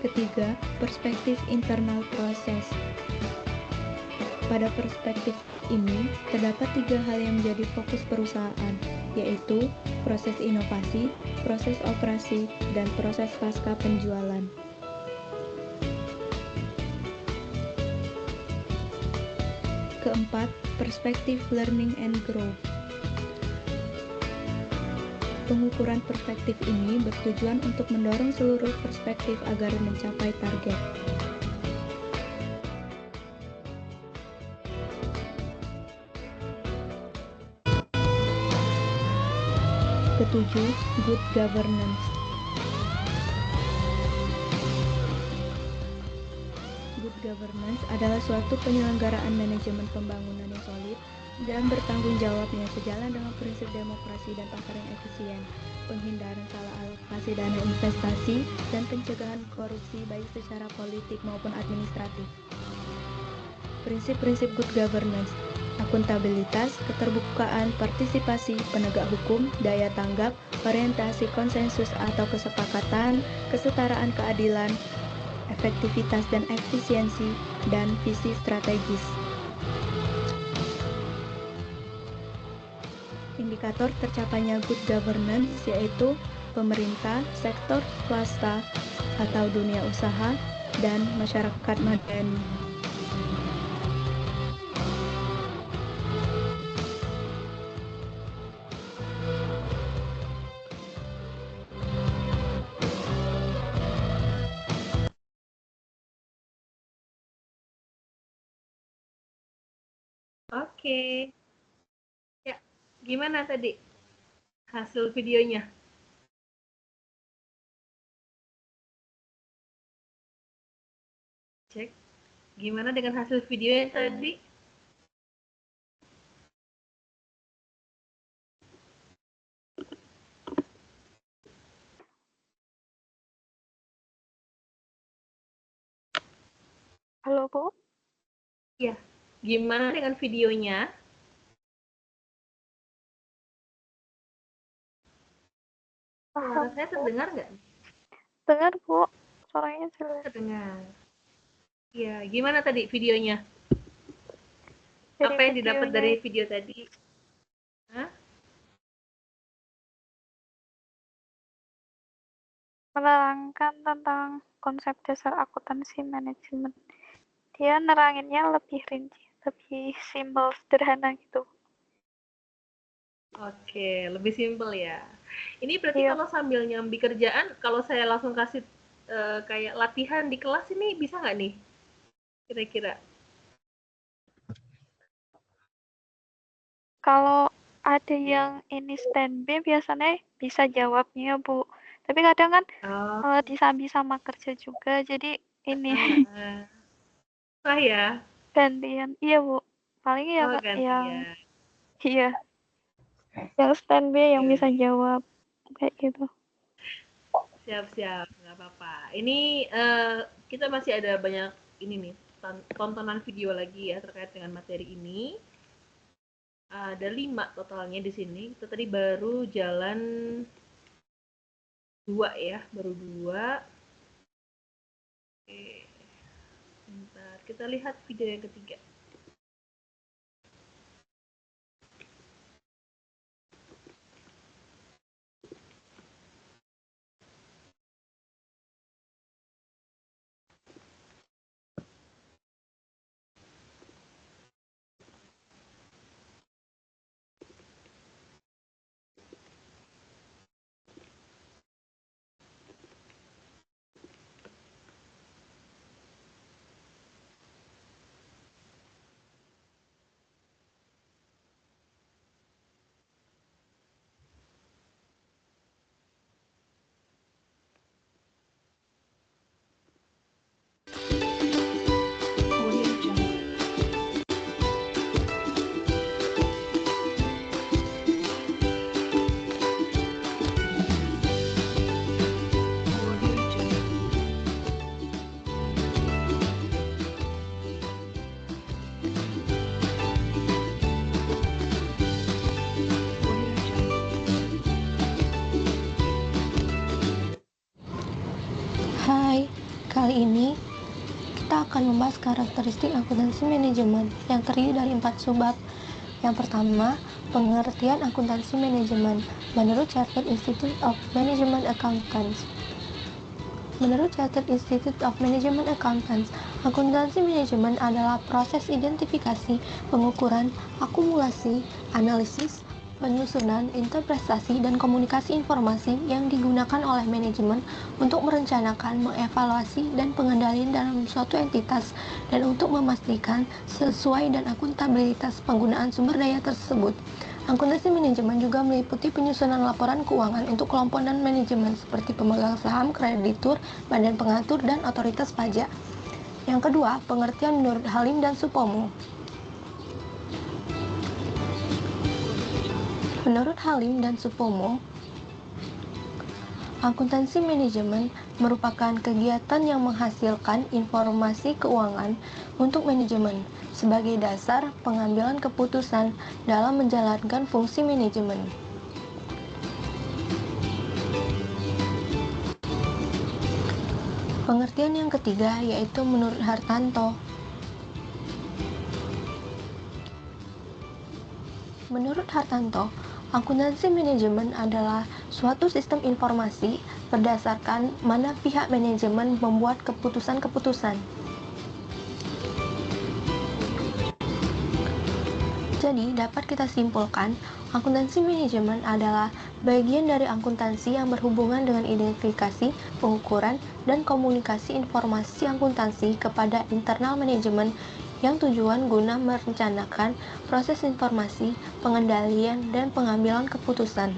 Ketiga, perspektif internal proses. Pada perspektif ini, terdapat 3 hal yang menjadi fokus perusahaan, yaitu proses inovasi, proses operasi, dan proses pasca penjualan. Keempat, perspektif learning and growth. Pengukuran perspektif ini bertujuan untuk mendorong seluruh perspektif agar mencapai target. Ketujuh, good governance. Good governance adalah suatu penyelenggaraan manajemen pembangunan yang solid dan bertanggung jawab yang sejalan dengan prinsip demokrasi dan pasar yang efisien, penghindaran salah alokasi dana investasi, dan pencegahan korupsi baik secara politik maupun administratif. Prinsip-prinsip good governance: akuntabilitas, keterbukaan, partisipasi, penegak hukum, daya tanggap, orientasi konsensus atau kesepakatan, kesetaraan keadilan, efektivitas dan efisiensi, dan visi strategis. Indikator tercapainya good governance yaitu pemerintah, sektor swasta atau dunia usaha, dan masyarakat madani. Oke. Ya, gimana tadi hasil videonya? Cek. Gimana dengan hasil videonya tadi? Halo, Bu. Ya. Gimana dengan videonya? Suara saya terdengar nggak? Dengar, Bu. Suaranya jelas. Terdengar. Ya, gimana tadi videonya? Dari Apa yang didapat videonya dari video tadi? Hah? menerangkan tentang konsep dasar akuntansi manajemen. Dia neranginnya lebih rinci, lebih simpel, sederhana gitu. Oke, lebih simpel ya. Ini berarti Iya. kalau sambil nyambi kerjaan, kalau saya langsung kasih kayak latihan di kelas ini bisa nggak nih? Kira-kira? Kalau ada yang ini standby biasanya bisa jawabnya, Bu. Tapi kadang kan Oh, disambi sama kerja juga, jadi ini susah ya? gantian. Iya, Bu. Paling ya Oh, yang gantian. iya, yang standby yang Oke, bisa jawab kayak gitu. siap-siap, nggak apa-apa. Ini kita masih ada banyak ini nih, tontonan video lagi ya terkait dengan materi ini. Ada 5 totalnya di sini. Kita tadi baru jalan 2 ya, baru 2. Oke, bentar. Kita lihat video yang ketiga. Hai, kali ini kita akan membahas karakteristik akuntansi manajemen yang terdiri dari 4 subbab. Yang pertama, pengertian akuntansi manajemen menurut Chartered Institute of Management Accountants. Menurut Chartered Institute of Management Accountants, akuntansi manajemen adalah proses identifikasi, pengukuran, akumulasi, analisis, penyusunan, interpretasi, dan komunikasi informasi yang digunakan oleh manajemen untuk merencanakan, mengevaluasi, dan pengendalian dalam suatu entitas, dan untuk memastikan sesuai dan akuntabilitas penggunaan sumber daya tersebut. Akuntansi manajemen juga meliputi penyusunan laporan keuangan untuk kelompok non-manajemen seperti pemegang saham, kreditur, badan pengatur, dan otoritas pajak. Yang kedua, pengertian menurut Halim dan Supomo. Menurut Halim dan Supomo, akuntansi manajemen merupakan kegiatan yang menghasilkan informasi keuangan untuk manajemen sebagai dasar pengambilan keputusan dalam menjalankan fungsi manajemen. Pengertian yang ketiga yaitu menurut Hartanto. Menurut Hartanto, akuntansi manajemen adalah suatu sistem informasi berdasarkan mana pihak manajemen membuat keputusan-keputusan. Jadi, dapat kita simpulkan, akuntansi manajemen adalah bagian dari akuntansi yang berhubungan dengan identifikasi, pengukuran, dan komunikasi informasi akuntansi kepada internal manajemen yang tujuan guna merencanakan proses informasi, pengendalian, dan pengambilan keputusan.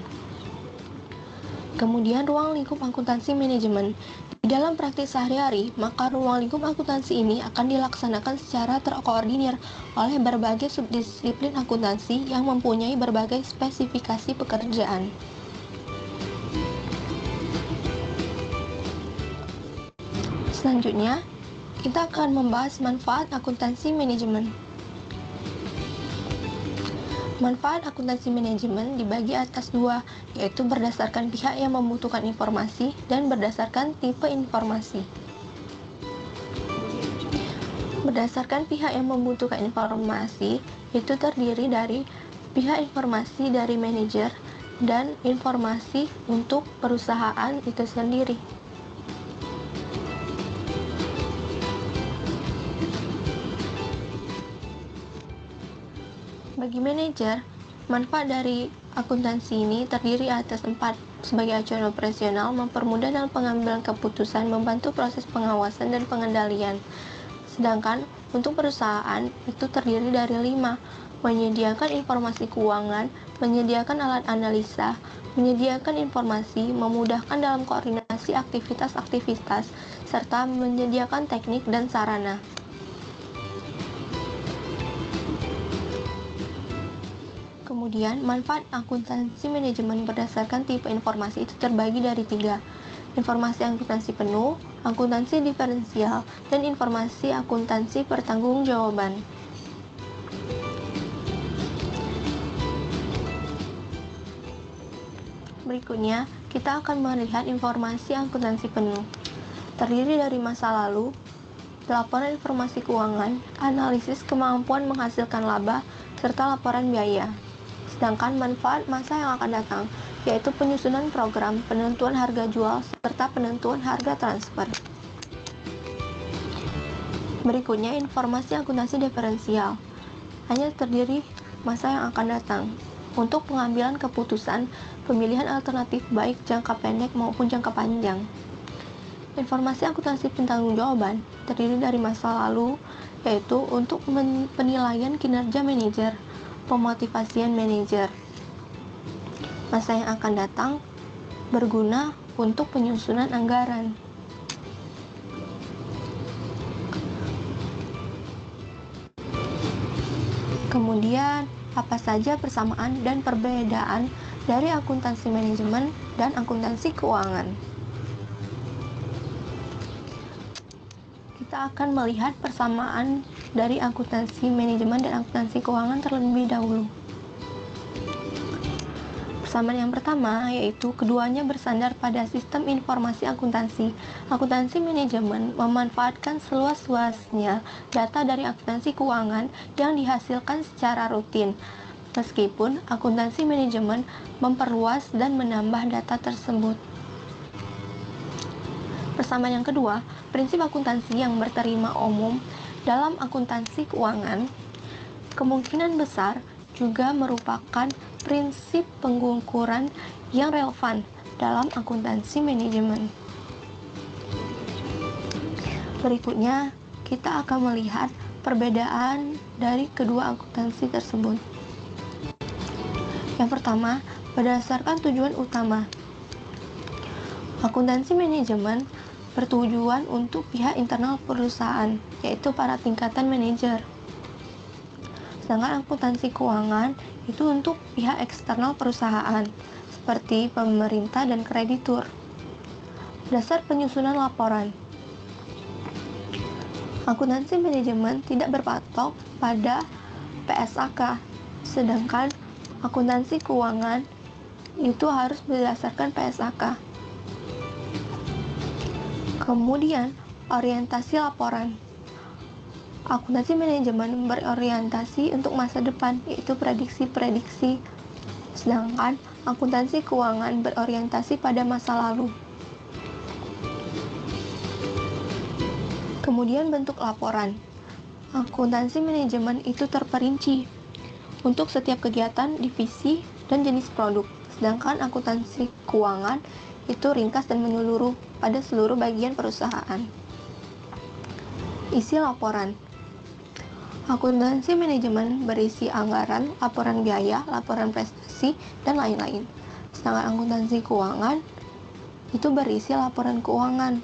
Kemudian, ruang lingkup akuntansi manajemen. Di dalam praktik sehari-hari, maka ruang lingkup akuntansi ini akan dilaksanakan secara terkoordinir oleh berbagai subdisiplin akuntansi yang mempunyai berbagai spesifikasi pekerjaan. Selanjutnya, kita akan membahas manfaat akuntansi manajemen. Manfaat akuntansi manajemen dibagi atas dua, yaitu berdasarkan pihak yang membutuhkan informasi dan berdasarkan tipe informasi. Berdasarkan pihak yang membutuhkan informasi, itu terdiri dari pihak informasi dari manajer dan informasi untuk perusahaan itu sendiri. Bagi manajer, manfaat dari akuntansi ini terdiri atas 4. Sebagai acuan operasional, mempermudah dalam pengambilan keputusan, membantu proses pengawasan dan pengendalian. Sedangkan untuk perusahaan itu terdiri dari 5. Menyediakan informasi keuangan, menyediakan alat analisa, menyediakan informasi, memudahkan dalam koordinasi aktivitas-aktivitas, serta menyediakan teknik dan sarana. Kemudian, manfaat akuntansi manajemen berdasarkan tipe informasi itu terbagi dari 3. Informasi akuntansi penuh, akuntansi diferensial, dan informasi akuntansi pertanggungjawaban. Berikutnya, kita akan melihat informasi akuntansi penuh. Terdiri dari masa lalu, laporan informasi keuangan, analisis kemampuan menghasilkan laba, serta laporan biaya. Sedangkan manfaat masa yang akan datang, yaitu penyusunan program, penentuan harga jual, serta penentuan harga transfer. Berikutnya, informasi akuntansi diferensial. Hanya terdiri masa yang akan datang untuk pengambilan keputusan, pemilihan alternatif baik jangka pendek maupun jangka panjang. Informasi akuntansi pertanggungjawaban terdiri dari masa lalu, yaitu untuk penilaian kinerja manajer, pemotivasian manajer. Masa yang akan datang berguna untuk penyusunan anggaran. Kemudian, apa saja persamaan dan perbedaan dari akuntansi manajemen dan akuntansi keuangan? Kita akan melihat persamaan dari akuntansi manajemen dan akuntansi keuangan terlebih dahulu. Persamaan yang pertama yaitu keduanya bersandar pada sistem informasi akuntansi. Akuntansi manajemen memanfaatkan seluas-luasnya data dari akuntansi keuangan yang dihasilkan secara rutin. Meskipun akuntansi manajemen memperluas dan menambah data tersebut. Persamaan yang kedua, prinsip akuntansi yang berterima umum dalam akuntansi keuangan kemungkinan besar juga merupakan prinsip pengukuran yang relevan dalam akuntansi manajemen. Berikutnya, kita akan melihat perbedaan dari kedua akuntansi tersebut. Yang pertama, berdasarkan tujuan utama. Akuntansi manajemen bertujuan untuk pihak internal perusahaan, yaitu para tingkatan manajer. Sedangkan akuntansi keuangan itu untuk pihak eksternal perusahaan, seperti pemerintah dan kreditur. Dasar penyusunan laporan. Akuntansi manajemen tidak berpatok pada PSAK, sedangkan akuntansi keuangan itu harus berdasarkan PSAK. Kemudian, Orientasi laporan. Akuntansi manajemen berorientasi untuk masa depan, yaitu prediksi-prediksi. Sedangkan akuntansi keuangan berorientasi pada masa lalu. Kemudian bentuk laporan. Akuntansi manajemen itu terperinci untuk setiap kegiatan, divisi, dan jenis produk. Sedangkan akuntansi keuangan itu ringkas dan menyeluruh pada seluruh bagian perusahaan. Isi laporan. Akuntansi manajemen berisi anggaran, laporan biaya, laporan prestasi, dan lain-lain. Sedangkan akuntansi keuangan itu berisi laporan keuangan.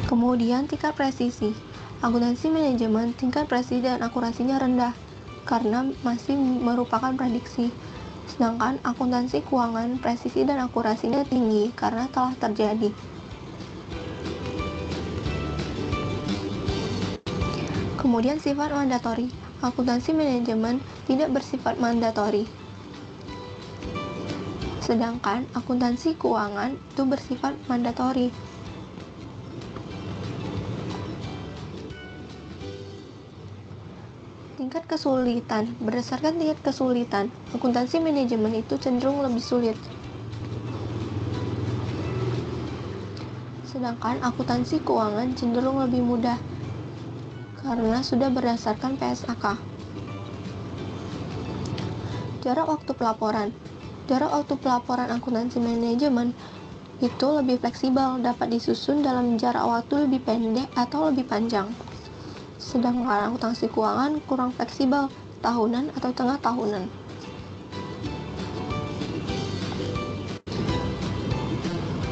Kemudian tingkat presisi. Akuntansi manajemen tingkat presisi dan akurasinya rendah karena masih merupakan prediksi. Sedangkan akuntansi keuangan presisi dan akurasinya tinggi karena telah terjadi. Kemudian sifat mandatori. Akuntansi manajemen tidak bersifat mandatori. Sedangkan akuntansi keuangan itu bersifat mandatori. Tingkat kesulitan. Berdasarkan tingkat kesulitan, akuntansi manajemen itu cenderung lebih sulit. Sedangkan akuntansi keuangan cenderung lebih mudah karena sudah berdasarkan PSAK. Jarak waktu pelaporan. Jarak waktu pelaporan akuntansi manajemen itu lebih fleksibel, dapat disusun dalam jarak waktu lebih pendek atau lebih panjang. Sedangkan akuntansi keuangan kurang fleksibel, tahunan atau tengah tahunan.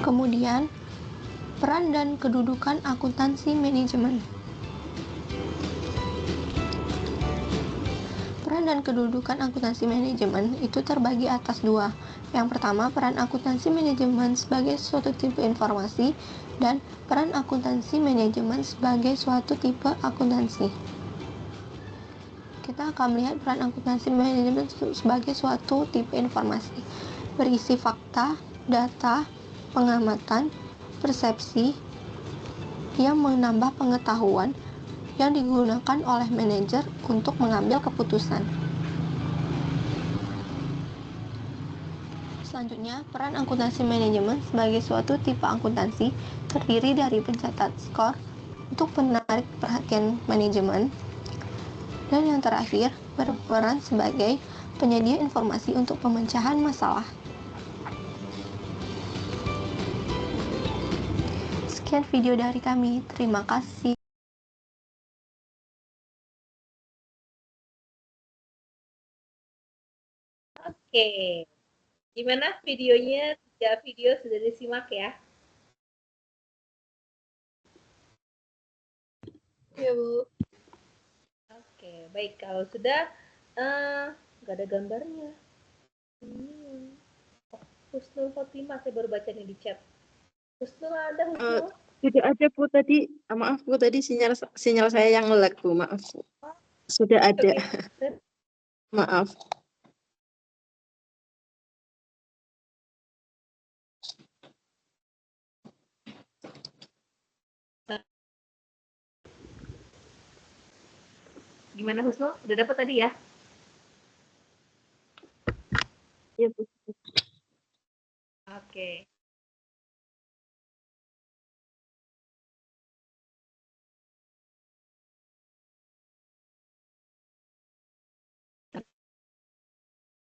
Kemudian, peran dan kedudukan akuntansi manajemen. Peran dan kedudukan akuntansi manajemen itu terbagi atas dua. Yang pertama, peran akuntansi manajemen sebagai suatu tipe informasi dan peran akuntansi manajemen sebagai suatu tipe akuntansi. Kita akan melihat peran akuntansi manajemen sebagai suatu tipe informasi, berisi fakta, data, pengamatan, persepsi yang menambah pengetahuan yang digunakan oleh manajer untuk mengambil keputusan. Selanjutnya, peran akuntansi manajemen sebagai suatu tipe akuntansi terdiri dari pencatat skor untuk menarik perhatian manajemen, dan yang terakhir, berperan sebagai penyedia informasi untuk pemecahan masalah. Sekian video dari kami, terima kasih. Oke, gimana videonya? 3 video sudah disimak ya? Ya, Bu. Oke, baik. Kalau sudah, nggak ada gambarnya. Ini Husnul Khotimah, saya baru baca nih di chat. Husnul ada, Husnul? Sudah ada Bu tadi, maaf Bu tadi sinyal saya yang lag Bu, maaf. Sudah ada. Oke. Maaf. Gimana Husnul? Udah dapat tadi ya? Iya Bu. Oke.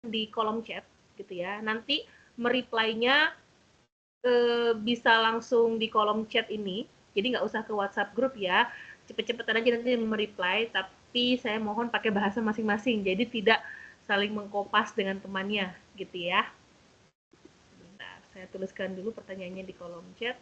Di kolom chat gitu ya. Nanti mereply-nya bisa langsung di kolom chat ini. Jadi nggak usah ke WhatsApp grup ya. Cepet-cepetan aja nanti mereply, tapi saya mohon pakai bahasa masing-masing. Jadi tidak saling mengkopas dengan temannya gitu ya. Bentar, saya tuliskan dulu pertanyaannya di kolom chat.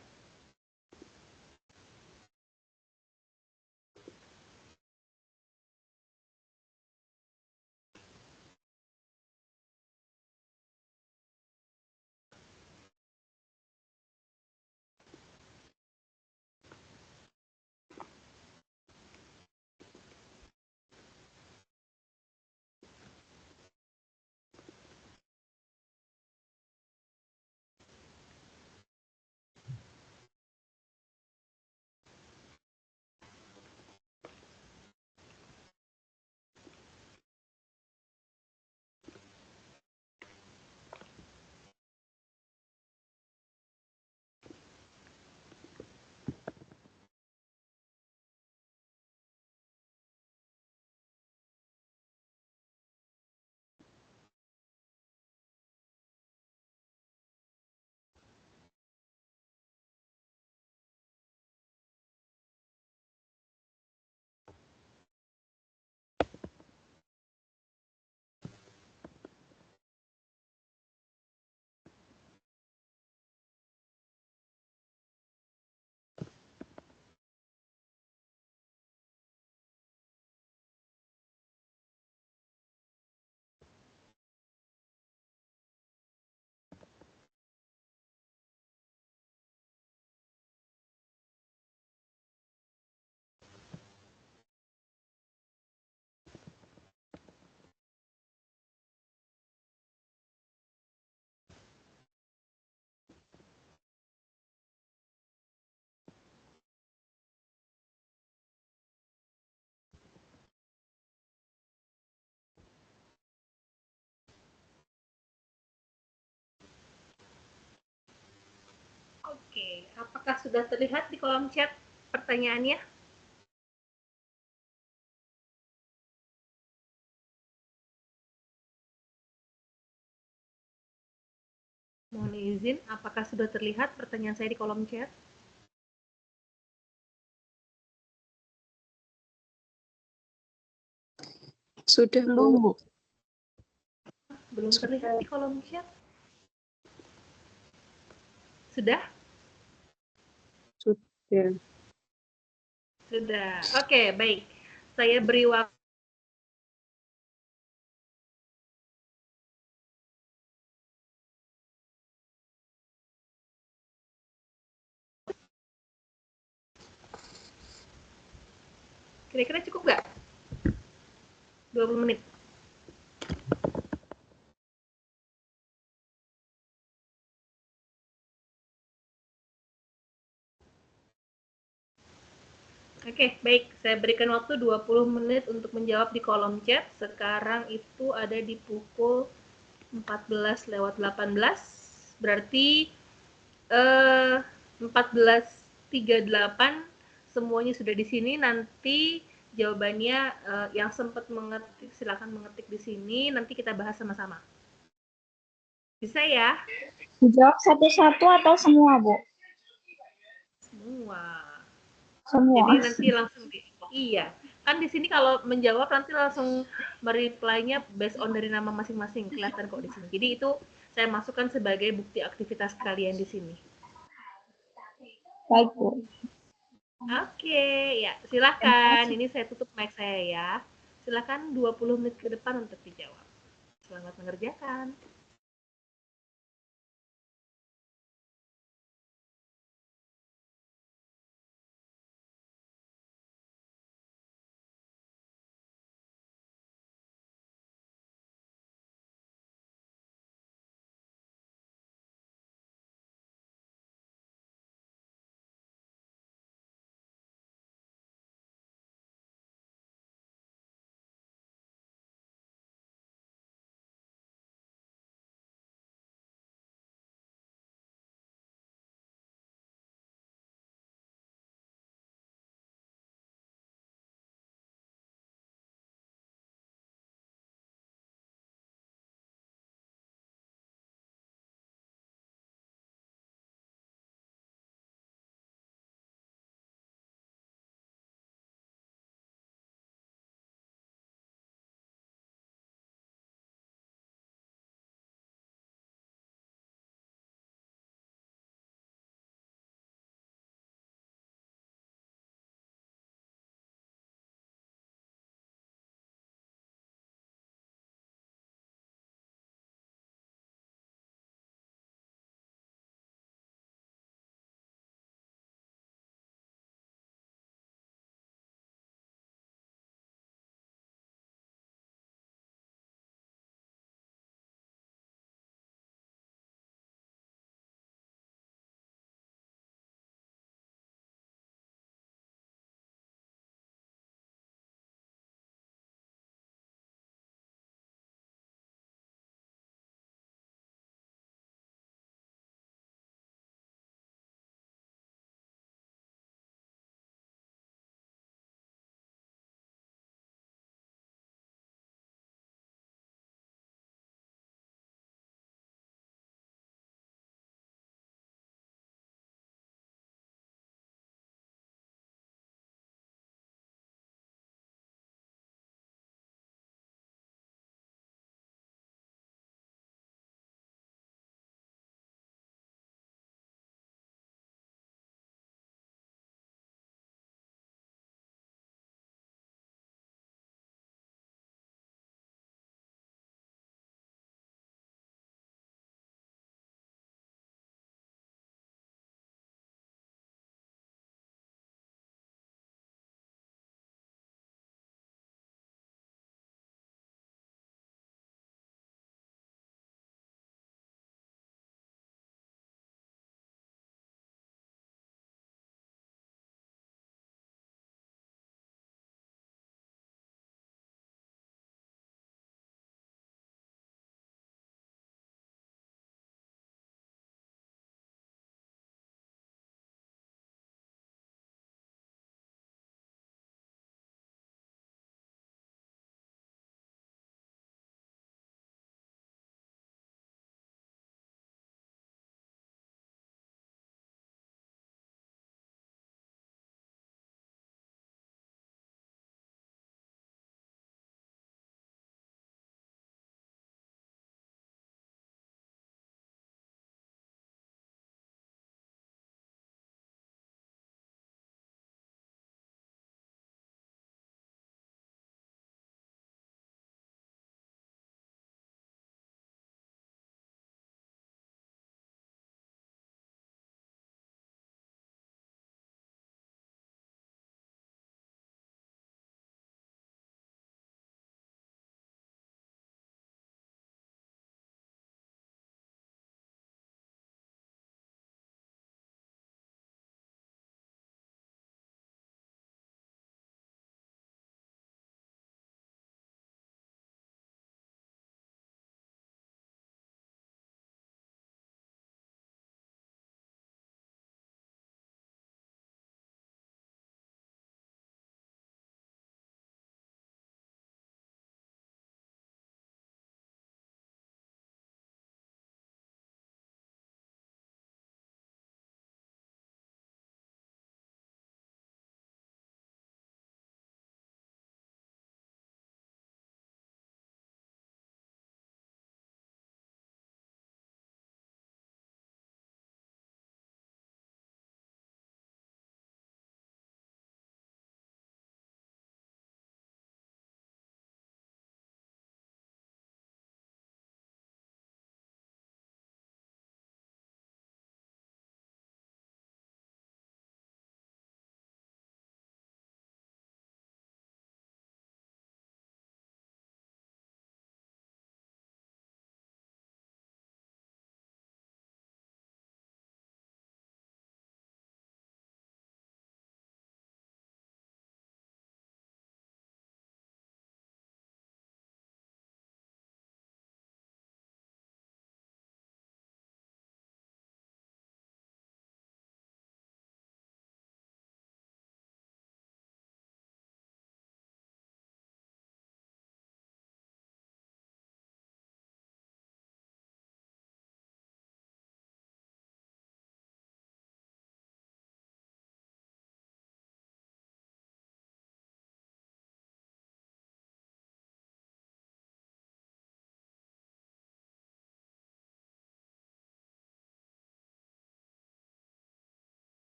Oke, apakah sudah terlihat di kolom chat pertanyaannya? Mohon izin, apakah sudah terlihat pertanyaan saya di kolom chat? Sudah, Bu. Belum, Bu. Belum terlihat di kolom chat? Sudah? Sudah. Sudah. Oke, baik. Saya beri waktu. Kira-kira cukup nggak? 20 menit. Oke, baik. Saya berikan waktu 20 menit untuk menjawab di kolom chat. Sekarang itu ada di pukul 14:18. Berarti 14:38 semuanya sudah di sini. Nanti jawabannya yang sempat mengetik silakan mengetik di sini. Nanti kita bahas sama-sama. Bisa ya? Dijawab satu-satu atau semua, Bu? Semua. Semua. Jadi nanti langsung iya. Kan di sini kalau menjawab nanti langsung mereply-nya based on dari nama masing-masing. Kelihatan kok di sini. Jadi itu saya masukkan sebagai bukti aktivitas kalian di sini. Baik, Bu. Oke, ya silakan. Ini saya tutup mic saya ya. Silakan 20 menit ke depan untuk dijawab. Selamat mengerjakan.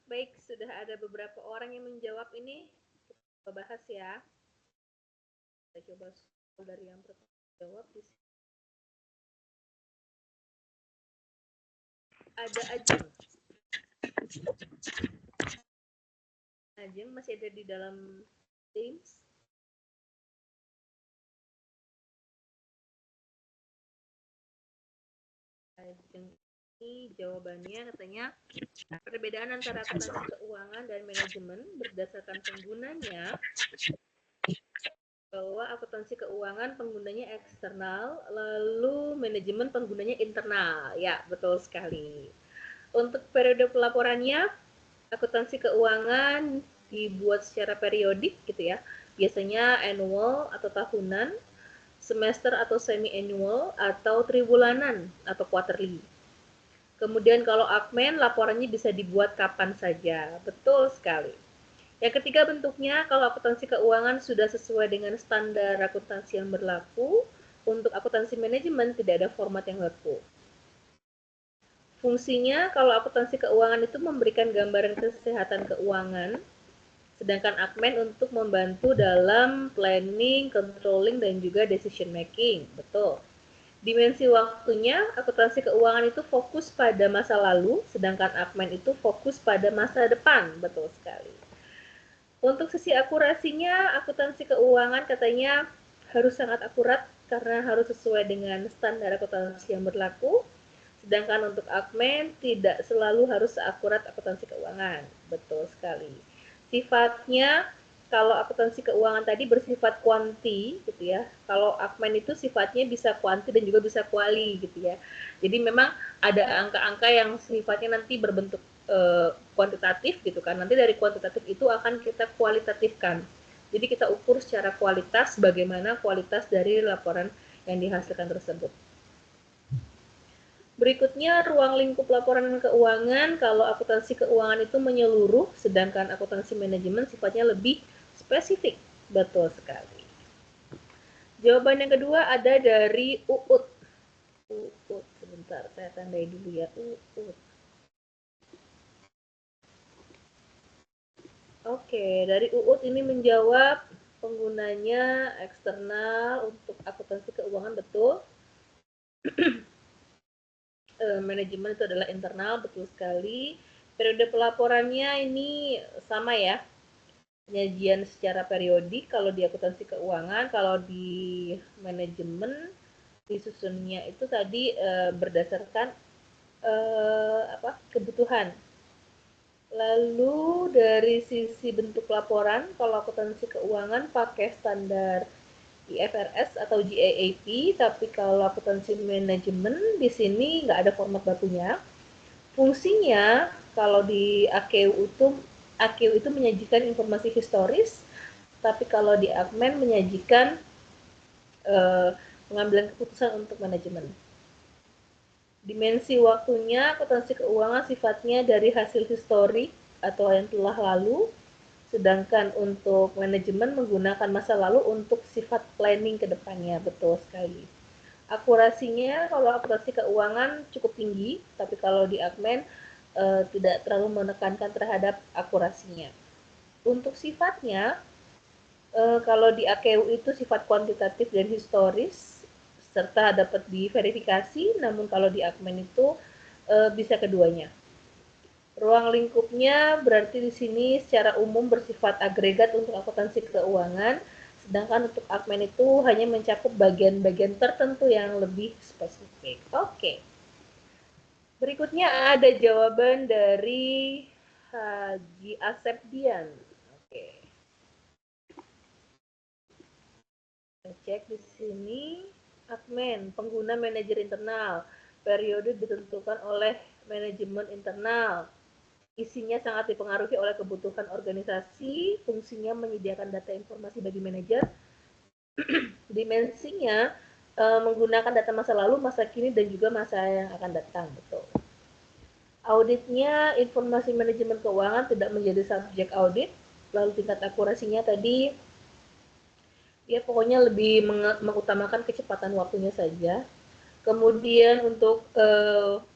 baik, sudah ada beberapa orang yang menjawab ini. Kita bahas ya. Kita coba dari yang pertama jawab di sini. Ada Ajeng. Ajeng masih ada di dalam Teams. Ajeng ini jawabannya katanya perbedaan antara akuntansi keuangan dan manajemen berdasarkan penggunanya, bahwa akuntansi keuangan penggunanya eksternal, lalu manajemen penggunanya internal. Ya, betul sekali. Untuk periode pelaporannya, akuntansi keuangan dibuat secara periodik gitu ya. Biasanya annual atau tahunan, semester atau semi-annual, atau triwulanan atau quarterly. Kemudian kalau Akmen, laporannya bisa dibuat kapan saja. Betul sekali. Yang ketiga bentuknya, kalau akuntansi keuangan sudah sesuai dengan standar akuntansi yang berlaku, untuk akuntansi manajemen tidak ada format yang baku. Fungsinya, kalau akuntansi keuangan itu memberikan gambaran kesehatan keuangan, sedangkan Akmen untuk membantu dalam planning, controlling, dan juga decision making. Betul. Dimensi waktunya, akuntansi keuangan itu fokus pada masa lalu, sedangkan Akmen itu fokus pada masa depan. Betul sekali. Untuk sisi akurasinya, akuntansi keuangan katanya harus sangat akurat karena harus sesuai dengan standar akuntansi yang berlaku, sedangkan untuk Akmen tidak selalu harus seakurat akuntansi keuangan. Betul sekali. Sifatnya, kalau akuntansi keuangan tadi bersifat kuanti gitu ya. Kalau Akmen itu sifatnya bisa kuanti dan juga bisa kuali gitu ya. Jadi memang ada angka-angka yang sifatnya nanti berbentuk kuantitatif gitu kan. Nanti dari kuantitatif itu akan kita kualitatifkan. Jadi kita ukur secara kualitas bagaimana kualitas dari laporan yang dihasilkan tersebut. Berikutnya, ruang lingkup laporan keuangan. Kalau akuntansi keuangan itu menyeluruh, sedangkan akuntansi manajemen sifatnya lebih spesifik. Betul sekali. Jawaban yang kedua ada dari Uut. Uut, sebentar, saya tandai dulu ya. Uut. Oke, dari Uut ini menjawab penggunanya eksternal untuk akuntansi keuangan, betul. Manajemen itu adalah internal, betul sekali. Periode pelaporannya ini sama ya, penyajian secara periodik kalau di akuntansi keuangan. Kalau di manajemen disusunnya itu tadi berdasarkan kebutuhan. Lalu dari sisi bentuk laporan, kalau akuntansi keuangan pakai standar IFRS atau GAAP, tapi kalau akuntansi manajemen di sini nggak ada format bakunya. Fungsinya kalau di AKU itu menyajikan informasi historis, tapi kalau di Akmen menyajikan pengambilan keputusan untuk manajemen. Dimensi waktunya, akuntansi keuangan sifatnya dari hasil historik atau yang telah lalu, sedangkan untuk manajemen menggunakan masa lalu untuk sifat planning ke depannya. Betul sekali. Akurasinya, kalau akuntansi keuangan cukup tinggi, tapi kalau di Akmen tidak terlalu menekankan terhadap akurasinya. Untuk sifatnya, kalau di AKU itu sifat kuantitatif dan historis, serta dapat diverifikasi, namun kalau di Akmen itu bisa keduanya. Ruang lingkupnya berarti di sini secara umum bersifat agregat untuk akuntansi keuangan, sedangkan untuk Akmen itu hanya mencakup bagian-bagian tertentu yang lebih spesifik. Oke. Berikutnya ada jawaban dari Haji Asep Dian. Oke. Kita cek di sini. Akmen, pengguna manajer internal. Periode ditentukan oleh manajemen internal. Isinya sangat dipengaruhi oleh kebutuhan organisasi, fungsinya menyediakan data informasi bagi manajer. Dimensinya menggunakan data masa lalu, masa kini, dan juga masa yang akan datang. Betul. Auditnya, informasi manajemen keuangan tidak menjadi subjek audit. Lalu tingkat akurasinya tadi, ya pokoknya lebih mengutamakan kecepatan waktunya saja. Kemudian untuk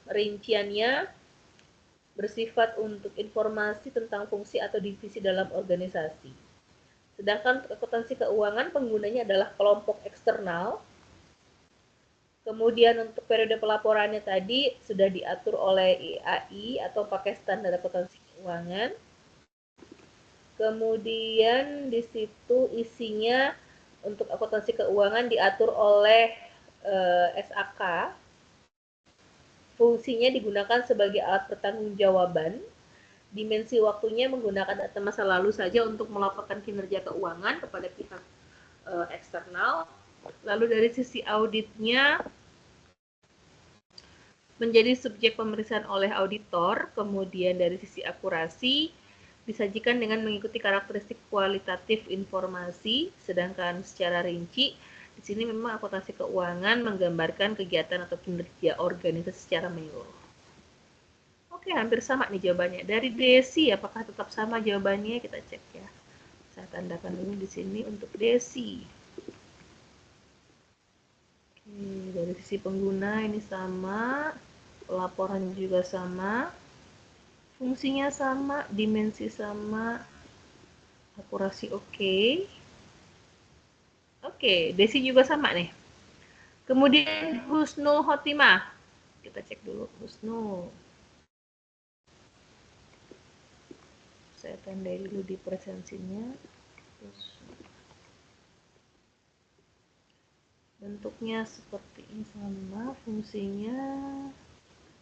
rinciannya, bersifat untuk informasi tentang fungsi atau divisi dalam organisasi. Sedangkan untuk akuntansi keuangan penggunanya adalah kelompok eksternal. Kemudian untuk periode pelaporannya tadi sudah diatur oleh IAI atau pakai standar akuntansi keuangan. Kemudian di situ isinya untuk akuntansi keuangan diatur oleh SAK. Fungsinya digunakan sebagai alat pertanggungjawaban. Dimensi waktunya menggunakan data masa lalu saja untuk melaporkan kinerja keuangan kepada pihak eksternal. Lalu dari sisi auditnya menjadi subjek pemeriksaan oleh auditor, kemudian dari sisi akurasi disajikan dengan mengikuti karakteristik kualitatif informasi, sedangkan secara rinci di sini memang akuntansi keuangan menggambarkan kegiatan atau kinerja organisasi secara menyeluruh. Oke, hampir sama nih jawabannya. Dari Desi, apakah tetap sama jawabannya? Kita cek ya. Saya tandakan dulu di sini untuk Desi. Oke, dari sisi pengguna ini sama, pelaporan juga sama, fungsinya sama, dimensi sama, akurasi oke. Oke, Desi juga sama nih. Kemudian Husnul Khotimah. Kita cek dulu Husnul. Saya tandai dulu di presensinya. Bentuknya seperti ini sama, fungsinya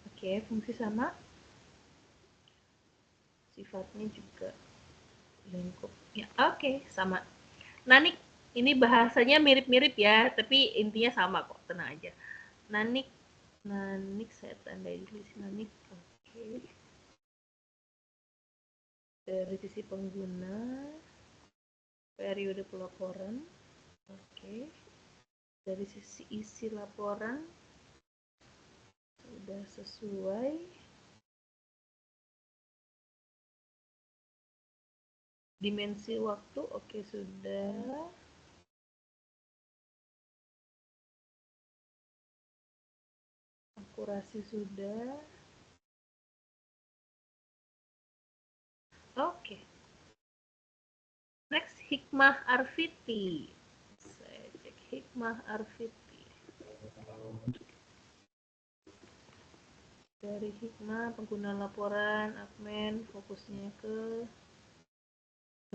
oke, fungsi sama, sifatnya juga lingkup ya, oke, sama. Nanik, ini bahasanya mirip-mirip ya, tapi intinya sama kok, tenang aja. Nanik saya tandai dulu sih Nanik. Oke. Dari sisi pengguna, periode pelaporan, oke. Dari sisi isi laporan sudah sesuai. Dimensi waktu oke sudah. Akurasi sudah. Oke. Next, Hikmah Arfiti. Saya cek Hikmah Arfiti. Dari Hikmah, pengguna laporan, admin, fokusnya ke...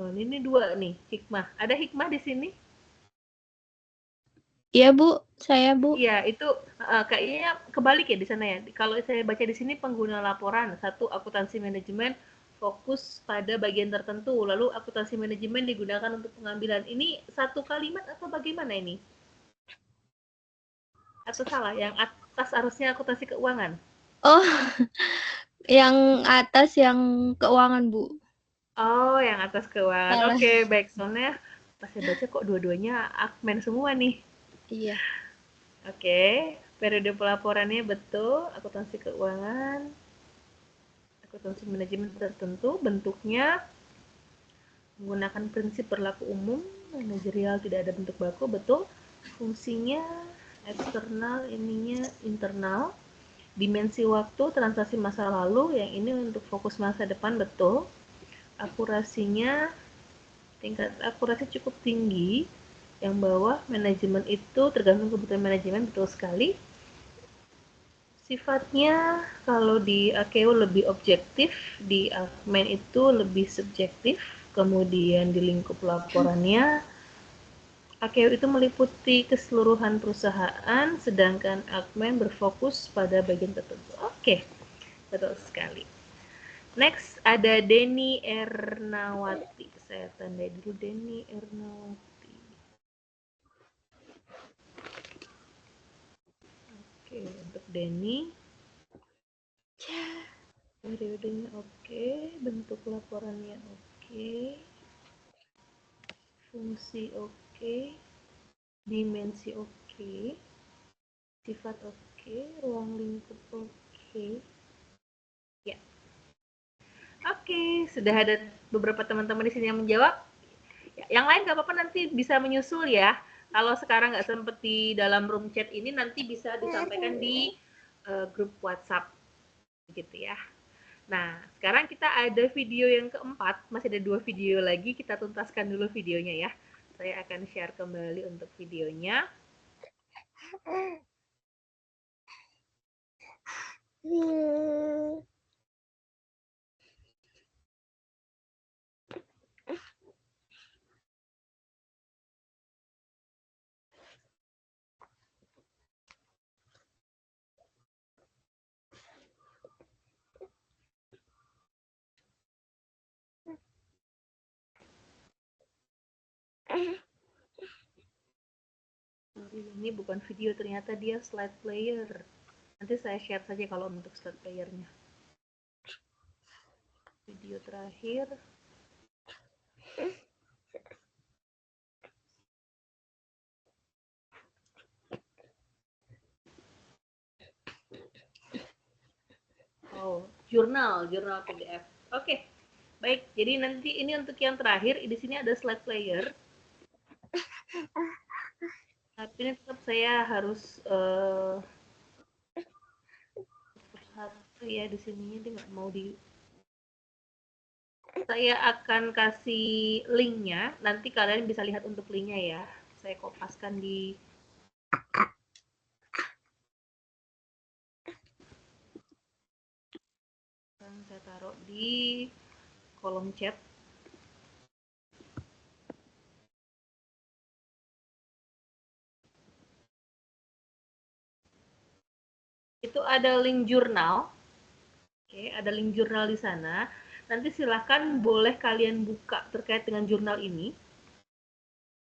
Oh, ini dua nih, Hikmah. Ada Hikmah di sini? Iya Bu, saya Bu. Iya, itu kayaknya kebalik ya di sana ya. Kalau saya baca di sini pengguna laporan, satu akuntansi manajemen fokus pada bagian tertentu, lalu akuntansi manajemen digunakan untuk pengambilan. Ini satu kalimat atau bagaimana ini? Atau salah? Yang atas harusnya akuntansi keuangan? Oh, yang atas yang keuangan Bu. Oh, yang atas keuangan. Salah. Oke, baik. Soalnya pas saya baca kok dua-duanya admin semua nih. Iya. Oke, periode pelaporannya betul, akuntansi keuangan, akuntansi manajemen tertentu, bentuknya menggunakan prinsip berlaku umum, manajerial tidak ada bentuk baku, betul. Fungsinya eksternal, ininya internal. Dimensi waktu, transaksi masa lalu, yang ini untuk fokus masa depan, betul. Akurasinya, tingkat akurasi cukup tinggi. Yang bawah, manajemen itu tergantung kebutuhan manajemen, betul sekali. Sifatnya kalau di AKU lebih objektif, di admin itu lebih subjektif. Kemudian di lingkup laporannya, AKU itu meliputi keseluruhan perusahaan, sedangkan admin berfokus pada bagian tertentu. Oke, betul sekali. Next, ada Deni Ernawati. Saya tandai dulu Deni Ernawati. Oke, untuk Deni. Periodenya oke, bentuk laporannya oke. Fungsi oke, dimensi oke, sifat oke, ruang lingkup oke. Ya. Oke, sudah ada beberapa teman-teman di sini yang menjawab. Ya, yang lain nggak apa-apa, nanti bisa menyusul ya. Kalau sekarang nggak sempat di dalam room chat ini, nanti bisa disampaikan di grup WhatsApp, gitu ya. Nah, sekarang kita ada video yang keempat, masih ada 2 video lagi, kita tuntaskan dulu videonya ya. Saya akan share kembali untuk videonya. Ini bukan video, ternyata dia slide player. Nanti saya share saja kalau untuk slide playernya. Video terakhir. Oh, jurnal PDF. Oke. Baik, jadi nanti ini untuk yang terakhir, di sini ada slide player. Tapi ini tetap saya harus ya di sininya dia nggak mau di. Saya akan kasih linknya, nanti kalian bisa lihat untuk linknya ya. Saya kopaskan di saya taruh di kolom chat. Itu ada link jurnal. Oke, ada link jurnal di sana. Nanti silahkan boleh kalian buka terkait dengan jurnal ini.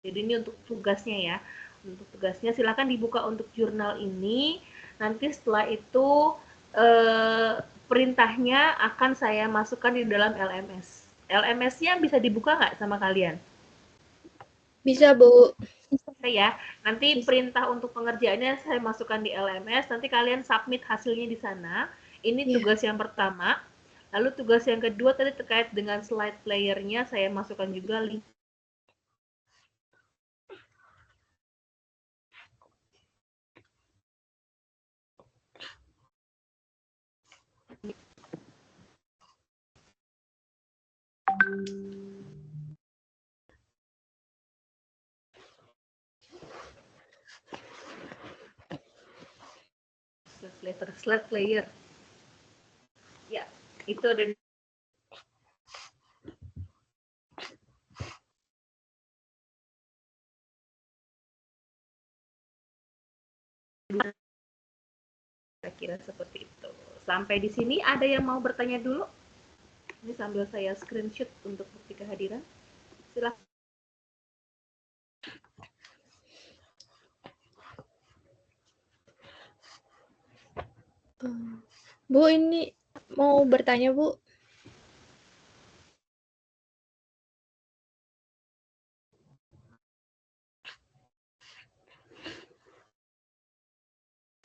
Jadi ini untuk tugasnya ya. Untuk tugasnya silahkan dibuka untuk jurnal ini. Nanti setelah itu perintahnya akan saya masukkan di dalam LMS. LMS-nya bisa dibuka nggak sama kalian? Bisa, Bu. Bisa ya. Nanti perintah untuk pengerjaannya saya masukkan di LMS. Nanti kalian submit hasilnya di sana. Ini tugas yang pertama. Lalu tugas yang kedua tadi terkait dengan slide player-nya saya masukkan juga link. Slide player. Ya, itu ada kira-kira seperti itu. Sampai di sini ada yang mau bertanya dulu? Ini sambil saya screenshot untuk bukti kehadiran. Silahkan. Bu, ini mau bertanya, Bu.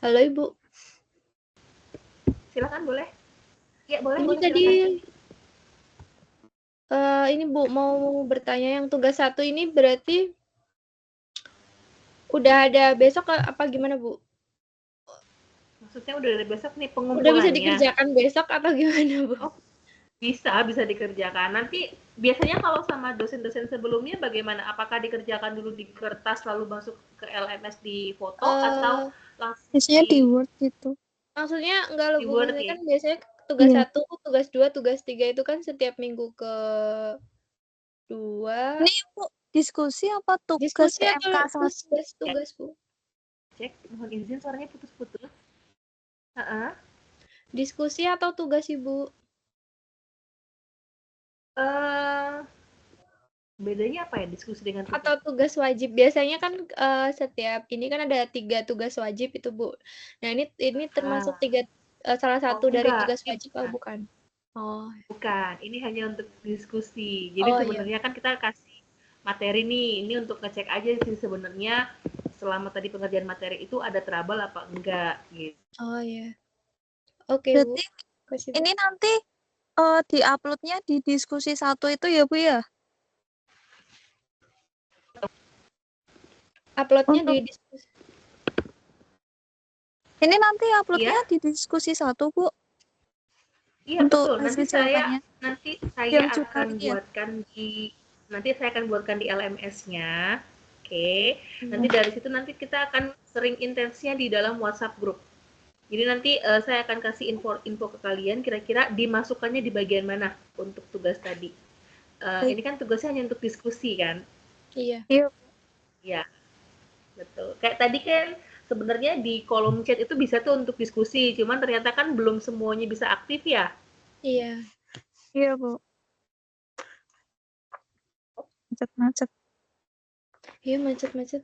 Halo, Ibu. Silakan, boleh. Ya, boleh. Ini boleh, tadi silakan. ini Bu mau bertanya yang tugas 1 ini berarti udah ada besok apa gimana, Bu? Maksudnya udah ada besok nih pengumpulannya. Udah bisa dikerjakan besok atau gimana, Bu? Oh, bisa dikerjakan. Nanti biasanya kalau sama dosen-dosen sebelumnya bagaimana? Apakah dikerjakan dulu di kertas lalu masuk ke LMS di foto atau langsung biasanya di Word gitu. Maksudnya enggak loh, di Bu. Word Maksudnya ya? kan biasanya tugas Iya. 1, tugas 2, tugas 3 itu kan setiap minggu ke 2. Ini Bu, diskusi apa tugas Diskusi PMK atau sama tugas, Bu? Cek, mohon izin suaranya putus-putus. Diskusi atau tugas, Ibu? Bedanya apa ya diskusi dengan tugas? Atau tugas wajib. Biasanya kan setiap ini kan ada 3 tugas wajib itu, Bu. Nah, ini termasuk 3 salah satu dari tugas wajib atau bukan? Oh. Bukan, ini hanya untuk diskusi. Jadi sebenarnya kan kita kasih materi nih, ini untuk ngecek aja sih sebenarnya selama tadi pengerjaan materi itu ada trouble apa enggak gitu. Oh iya. Oke, berarti Bu. ini nanti di-uploadnya di diskusi 1 itu ya, Bu ya? Uploadnya di diskusi. Ini nanti uploadnya di diskusi 1, Bu? Iya untuk betul. hasil jawabannya Nanti yang saya jurnal akan ini ya. buatkan di LMS-nya. Oke. Nanti dari situ nanti kita akan sering intensnya di dalam WhatsApp group. Jadi nanti saya akan kasih info ke kalian kira-kira dimasukkannya di bagian mana untuk tugas tadi. Ini kan tugasnya hanya untuk diskusi kan? Iya. Iya. Betul. Kayak tadi kan sebenarnya di kolom chat itu bisa tuh untuk diskusi, cuman ternyata kan belum semuanya bisa aktif ya. Iya. Iya, Bu. Macet-macet. Iya, macet-macet.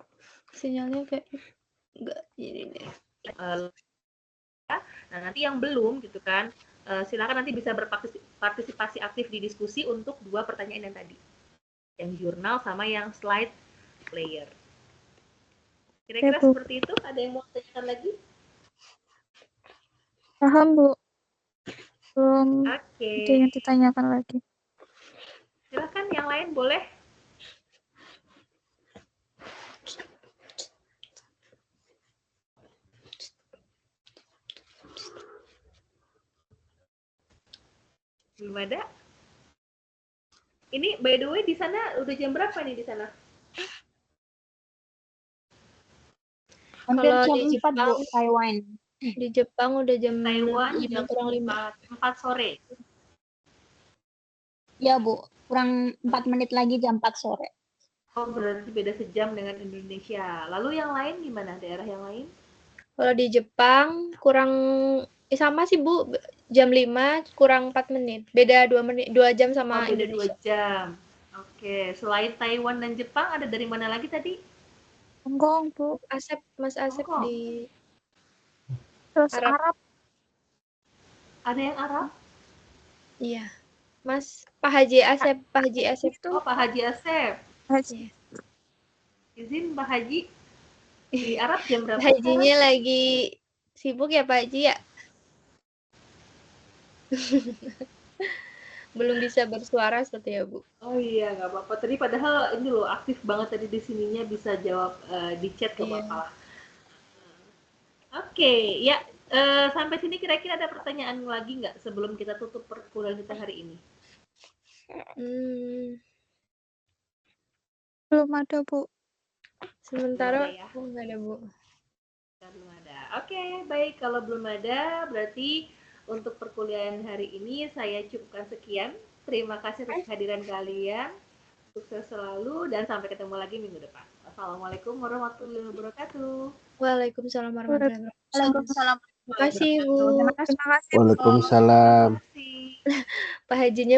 Sinyalnya kayak enggak ini deh. Nah, nanti yang belum gitu kan, silakan nanti bisa berpartisipasi aktif di diskusi untuk 2 pertanyaan yang tadi. Yang jurnal sama yang slide player. Kira-kira seperti itu, ada yang mau tanyakan lagi? Paham, Bu. Belum Oke. ada yang ditanyakan lagi. Silakan yang lain boleh. Belum ada? Ini by the way di sana udah jam berapa nih di sana? Kalau di Jepang, Bu, Taiwan. Di Jepang udah jam Taiwan 5 jam kurang 5. 4 sore. Ya, Bu. Kurang 4 menit lagi jam 4 sore. Oh, berarti beda sejam dengan Indonesia. Lalu yang lain gimana? Daerah yang lain? Kalau di Jepang kurang sama sih, Bu. Jam 5 kurang 4 menit. Beda 2 menit, 2 jam sama beda Indonesia. 2 jam. Oke, selain Taiwan dan Jepang ada dari mana lagi tadi? Hongkong, Bu. Mas Asep Hongkong. di Terus Arab. Ada yang Arab? Iya. Pak Haji Asep itu. Oh, Pak Haji Asep. Haji. Izin Pak Haji. Di Arab jam berapa? Hajinya lagi sibuk ya Pak Haji ya? Belum bisa bersuara seperti ya Bu. Oh iya, nggak apa-apa. Tadi padahal ini loh aktif banget tadi di sininya bisa jawab di chat nggak apa-apa. Oke, ya sampai sini kira-kira ada pertanyaan lagi nggak sebelum kita tutup perkuliahan kita hari ini? Belum ada, Bu. Sementara ya? nggak ada, Bu. Belum ada. Oke, baik. Kalau belum ada, berarti untuk perkuliahan hari ini saya cukupkan sekian. Terima kasih atas kehadiran kalian. Sukses selalu dan sampai ketemu lagi minggu depan. Assalamualaikum warahmatullahi wabarakatuh. Waalaikumsalam warahmatullahi wabarakatuh. Waalaikumsalam. Terima kasih, Bu. Terima kasih. Waalaikumsalam. Terima kasih. Pak Hajinya